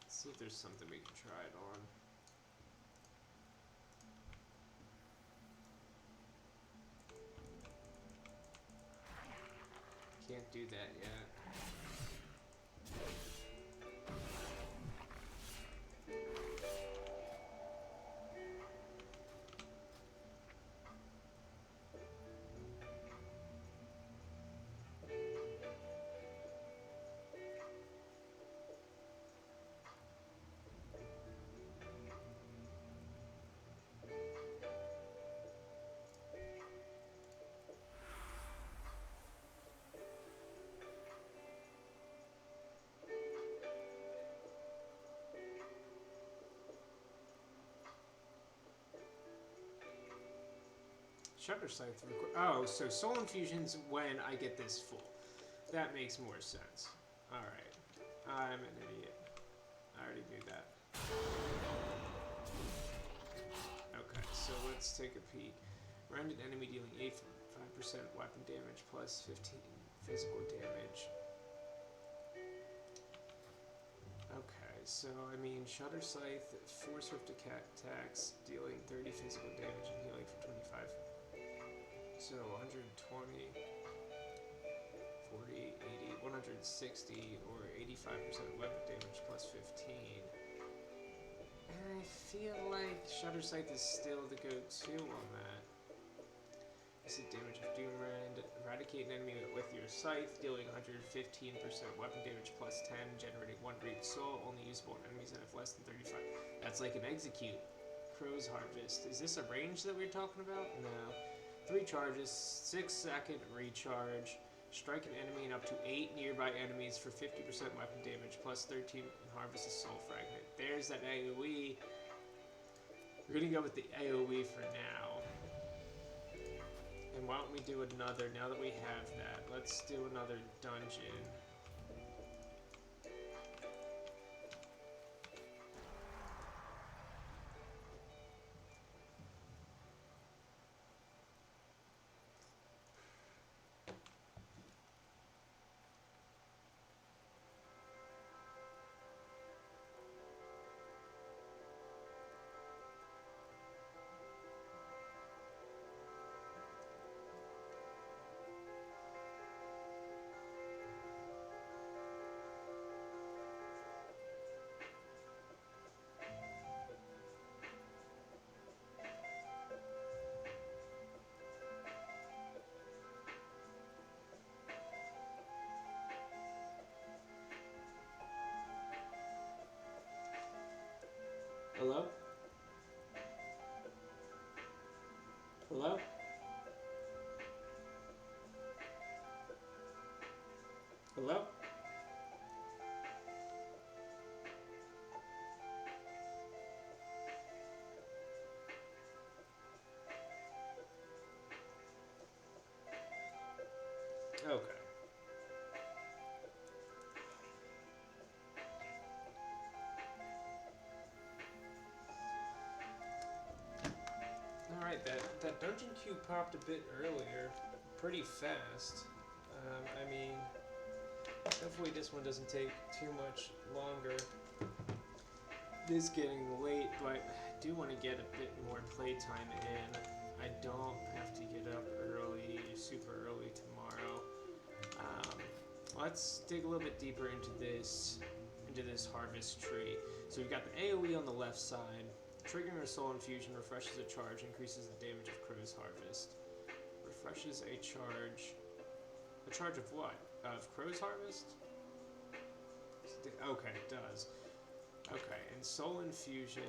See if there's something we can try it on. Can't do that yet. Shutter Scythe. Oh, so Soul Infusion's when I get this full. That makes more sense. Alright. I'm an idiot. I already knew that. Okay, so let's take a peek. Rounded enemy dealing 85% weapon damage plus 15 physical damage. Okay, so I mean, Shutter Scythe, 4 swift attacks, dealing 30 physical damage and healing for 25. So 120, 40, 80, 160, or 85% weapon damage plus 15. And I feel like Shutter Scythe is still the go-to on that. This is damage of Doomrend. Eradicate an enemy with your scythe, dealing 115% weapon damage plus 10, generating 1 reaped soul, only usable on enemies that have less than 35. That's like an execute. Crow's Harvest. Is this a range that we're talking about? No. 3 charges, 6-second recharge. Strike an enemy and up to 8 nearby enemies for 50% weapon damage, plus 13, and harvest a soul fragment. There's that AoE. We're gonna go with the AoE for now. And why don't we do another, now that we have that, let's do another dungeon. Hello? Hello? Hello? right, that dungeon queue popped a bit earlier, pretty fast. I mean, hopefully this one doesn't take too much longer. It is getting late, but I do want to get a bit more playtime in. I don't have to get up early, super early tomorrow. Let's dig a little bit deeper into this harvest tree. So we've got the AoE on the left side. Triggering a soul infusion refreshes a charge, increases the damage of Crow's Harvest. Refreshes a charge. A charge of what? Of Crow's Harvest? Okay, it does. Okay, and soul infusion.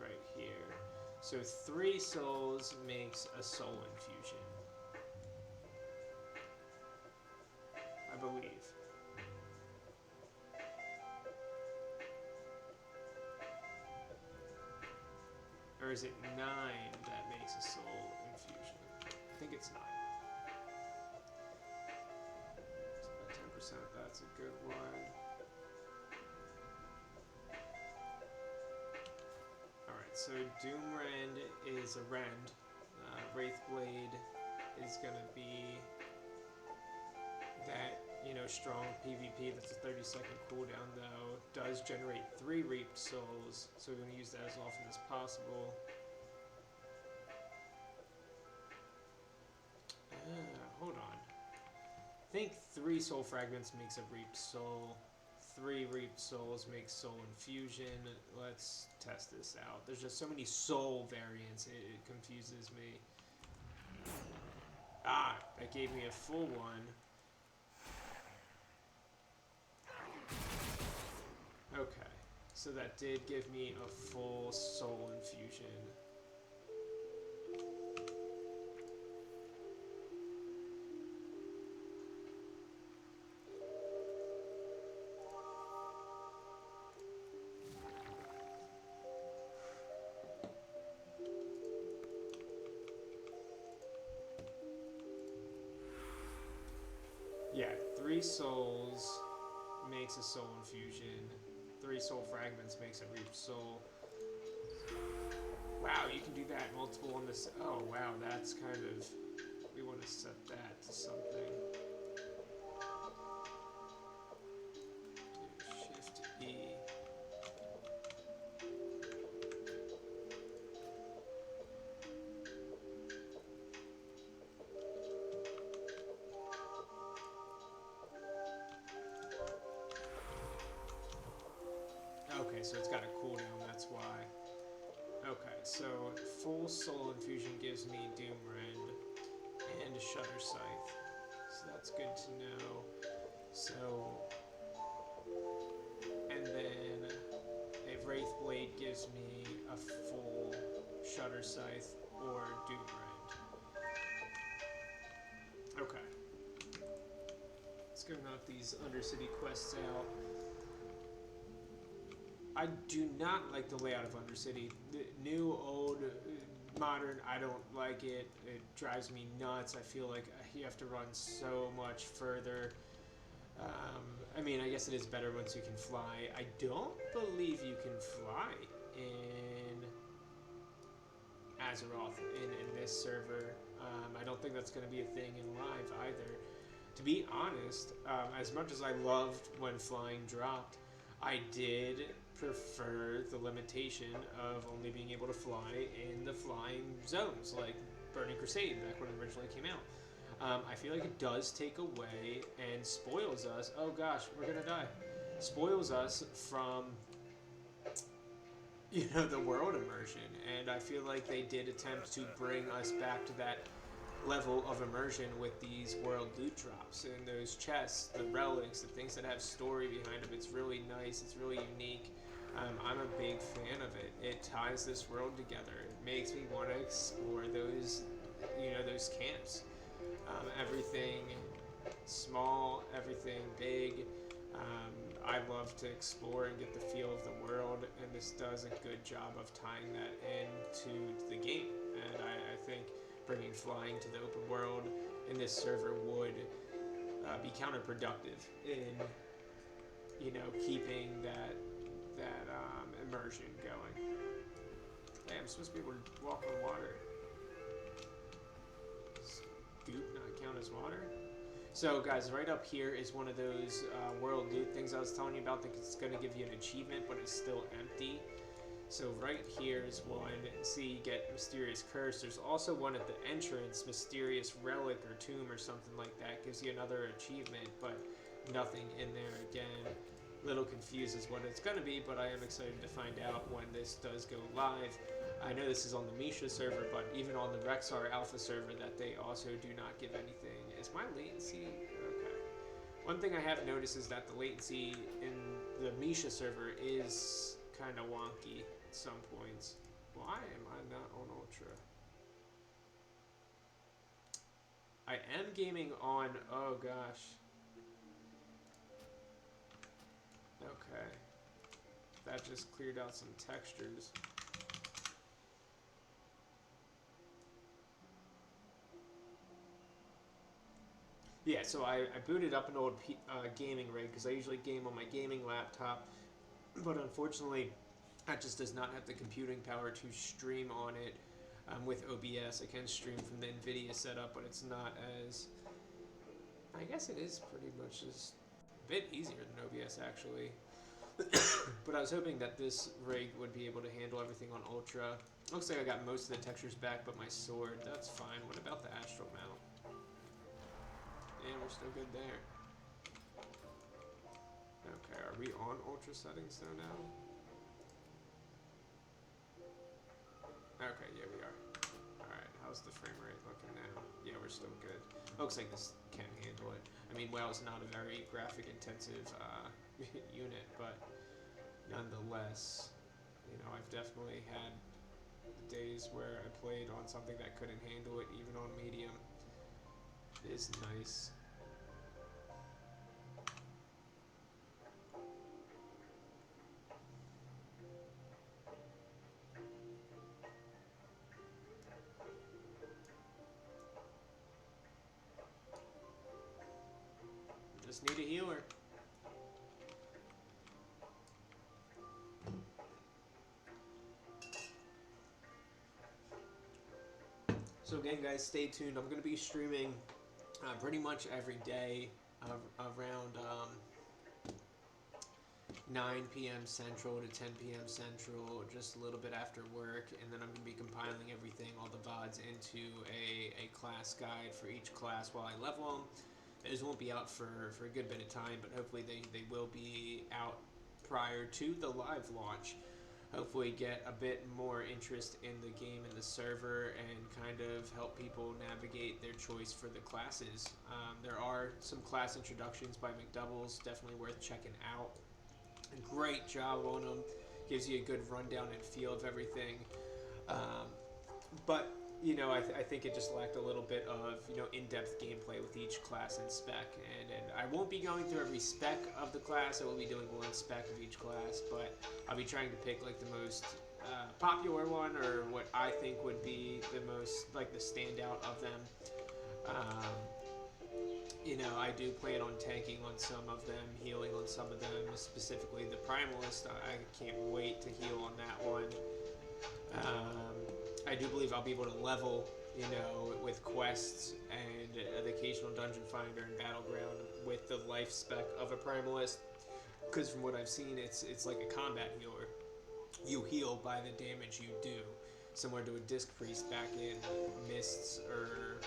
Right here. So 3 souls makes a soul infusion, I believe. Or is it 9 that makes a soul infusion? I think it's 9. So 10%, that's a good one. So Doomrend is a rend. Wraithblade is gonna be that, strong PvP that's a 30-second cooldown though. Does generate 3 reaped souls, so we're gonna use that as often as possible. Hold on. I think 3 soul fragments makes a reaped soul. 3 reaped souls make soul infusion. Let's test this out. There's just so many soul variants, it confuses me. Ah, that gave me a full one. Okay, so that did give me a full soul infusion. Yeah, 3 souls makes a soul infusion. 3 soul fragments makes a reaped soul. Wow, you can do that multiple on this. Oh, wow, that's kind of... We want to set that to something. Shift E. Okay, so it's got a cooldown, that's why. Okay, so full soul infusion gives me Doomrend and a Shutter Scythe. So that's good to know. So, and then a Wraithblade gives me a full Shutter Scythe or Doomrend. Okay. Let's go knock these Undercity quests out. I do not like the layout of Undercity. The new, old, modern, I don't like it. It drives me nuts. I feel like you have to run so much further. I mean, I guess it is better once you can fly. I don't believe you can fly in Azeroth in this server. I don't think that's going to be a thing in live either. To be honest, as much as I loved when flying dropped, I did prefer the limitation of only being able to fly in the flying zones, like Burning Crusade back when it originally came out. I feel like it does take away and spoils us. Oh gosh, we're gonna die. Spoils us from, the world immersion, and I feel like they did attempt to bring us back to that level of immersion with these world loot drops and those chests, the relics, the things that have story behind them. It's really nice. It's really unique. I'm a big fan of it. It ties this world together. It makes me want to explore those, those camps. Everything small, everything big. I love to explore and get the feel of the world, and this does a good job of tying that into the game. And I think bringing flying to the open world in this server would be counterproductive in, you know, keeping that immersion going. Hey, I'm supposed to be able to walk on water. Does goop not count as water? So guys, right up here is one of those world loot things I was telling you about. That it's going to give you an achievement, but it's still empty. So right here is one. See, you get Mysterious Curse. There's also one at the entrance, Mysterious Relic or Tomb or something like that. Gives you another achievement, but nothing in there again. A little confused as what it's going to be, but I am excited to find out when this does go live. I know this is on the Misha server, but even on the Rexar Alpha server, that they also do not give anything. Is my latency? Okay. One thing I have noticed is that the latency in the Misha server is kind of wonky at some points. Why am I not on Ultra? I am gaming on, oh gosh. Okay. That just cleared out some textures. Yeah, so I booted up an old gaming rig because I usually game on my gaming laptop, but unfortunately that just does not have the computing power to stream on it with OBS. I can stream from the NVIDIA setup, but it's not as... I guess it is pretty much just a bit easier than OBS actually. But I was hoping that this rig would be able to handle everything on Ultra. Looks like I got most of the textures back, but my sword, that's fine. What about the Astral Mount? Yeah, we're still good there. Okay, are we on Ultra settings though now? Okay, yeah we are. Alright, how's the frame rate looking now? Yeah, we're still good. Looks like this can handle it. I mean, WoW is not a very graphic intensive unit, but nonetheless, you know, I've definitely had days where I played on something that couldn't handle it, even on medium. It is nice. Just need a healer. So again, guys, stay tuned. I'm going to be streaming pretty much every day around 9 p.m. Central to 10 p.m. Central, just a little bit after work, and then I'm going to be compiling everything, all the VODs, into a class guide for each class while I level them. Those won't be out for a good bit of time, but hopefully they will be out prior to the live launch. Hopefully get a bit more interest in the game and the server and kind of help people navigate their choice for the classes. There are some class introductions by McDoubles, definitely worth checking out. A great job on them, gives you a good rundown and feel of everything. But you know, I think it just lacked a little bit of, you know, in-depth gameplay with each class and spec. And I won't be going through every spec of the class. I will be doing one spec of each class, but I'll be trying to pick like the most popular one, or what I think would be the most, like, the standout of them. You know, I do plan on tanking on some of them, healing on some of them, specifically the Primalist. I can't wait to heal on that one. I do believe I'll be able to level, you know, with quests and the occasional dungeon finder and battleground with the life spec of a Primalist, because from what I've seen, it's like a combat healer. You heal by the damage you do, similar to a Disc Priest back in Mists, or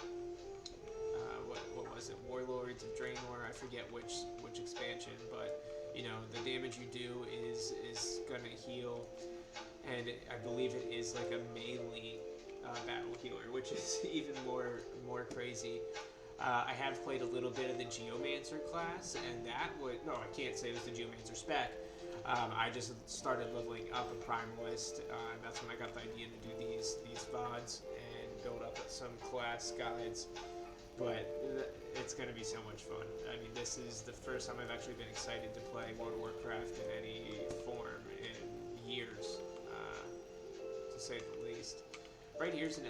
what was it, Warlords of Draenor? I forget which expansion, but you know, the damage you do is gonna heal. And I believe it is like a melee battle healer, which is even more crazy. I have played a little bit of the Geomancer class, and that would... No, I can't say it was the Geomancer spec. I just started leveling up a Primalist. That's when I got the idea to do these VODs and build up some class guides. But it's going to be so much fun. I mean, this is the first time I've actually been excited to play World of Warcraft in any form in years, to say the least. right here's an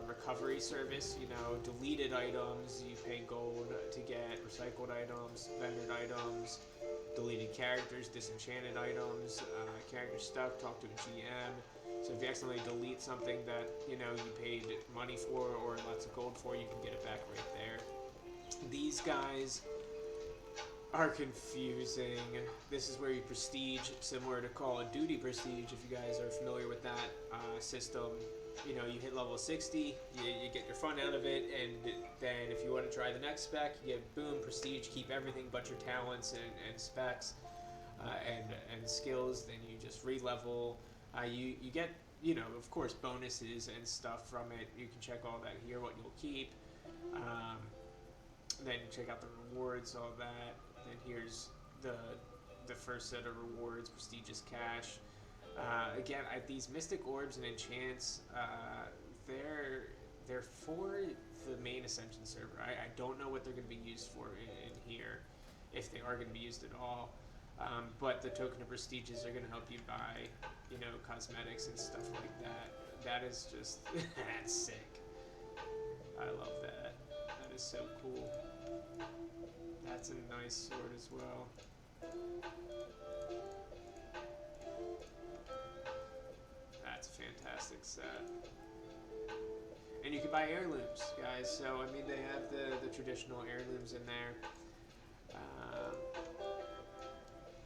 recovery service. You know, deleted items you pay gold to get, recycled items, vended items, deleted characters, disenchanted items, character stuck, talk to a GM. So if you accidentally delete something that, you know, you paid money for or lots of gold for, you can get it back right there. These guys are confusing. This is where you prestige, similar to Call of Duty prestige, if you guys are familiar with that system. You know, you hit level 60, you get your fun out of it, and then if you want to try the next spec, you get boom, prestige, keep everything but your talents and specs and skills, then you just re-level. You get, you know, of course, bonuses and stuff from it. You can check all that here, what you'll keep. Then check out the rewards, all that. Then here's the first set of rewards, prestigious cash. Again, these mystic orbs and enchants, they're for the main Ascension server. I don't know what they're going to be used for in here, if they are going to be used at all. But the token of prestiges are going to help you buy, you know, cosmetics and stuff like that. That is just, that's sick. I love that. That is so cool. That's a nice sword as well. That's a fantastic set. And you can buy heirlooms, guys. So, I mean, they have the traditional heirlooms in there.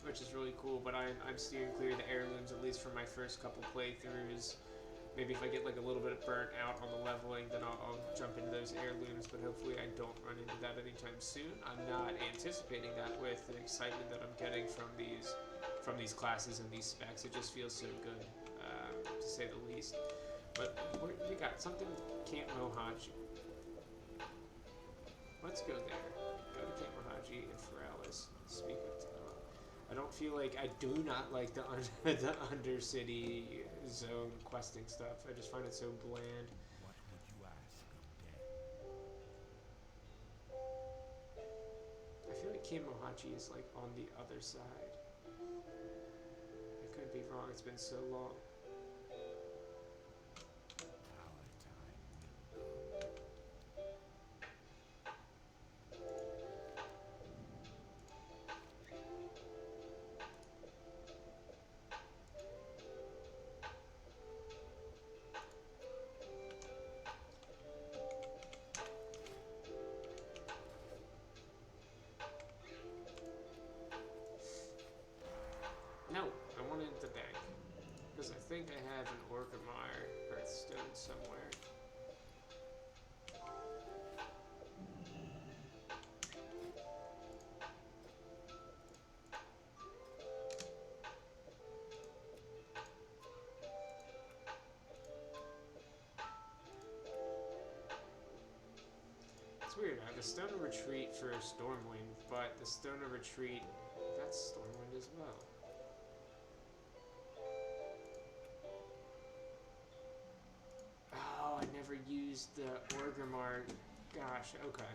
Which is really cool, but I'm steering clear of the heirlooms, at least for my first couple playthroughs. Maybe if I get like a little bit burnt out on the leveling, then I'll jump into those heirlooms, but hopefully I don't run into that anytime soon. I'm not anticipating that with the excitement that I'm getting from these classes and these specs. It just feels so good, to say the least. But we got something, Camp Mohaji. Let's go there. Go to Camp Mohaji and Feralis. Speak of Tala. I don't feel like, I do not like the Undercity zone questing stuff. I just find it so bland. What would you ask of death? I feel like Camp Mohaji is like on the other side. I could be wrong, it's been so long. No, I wanted the bank. Because I think I have an Orgrimmar Hearthstone somewhere. It's weird, I have a Stone of Retreat for Stormwind, but the Stone of Retreat, that's Stormwind as well. Oh, I never used the Orgrimmar. Gosh, okay.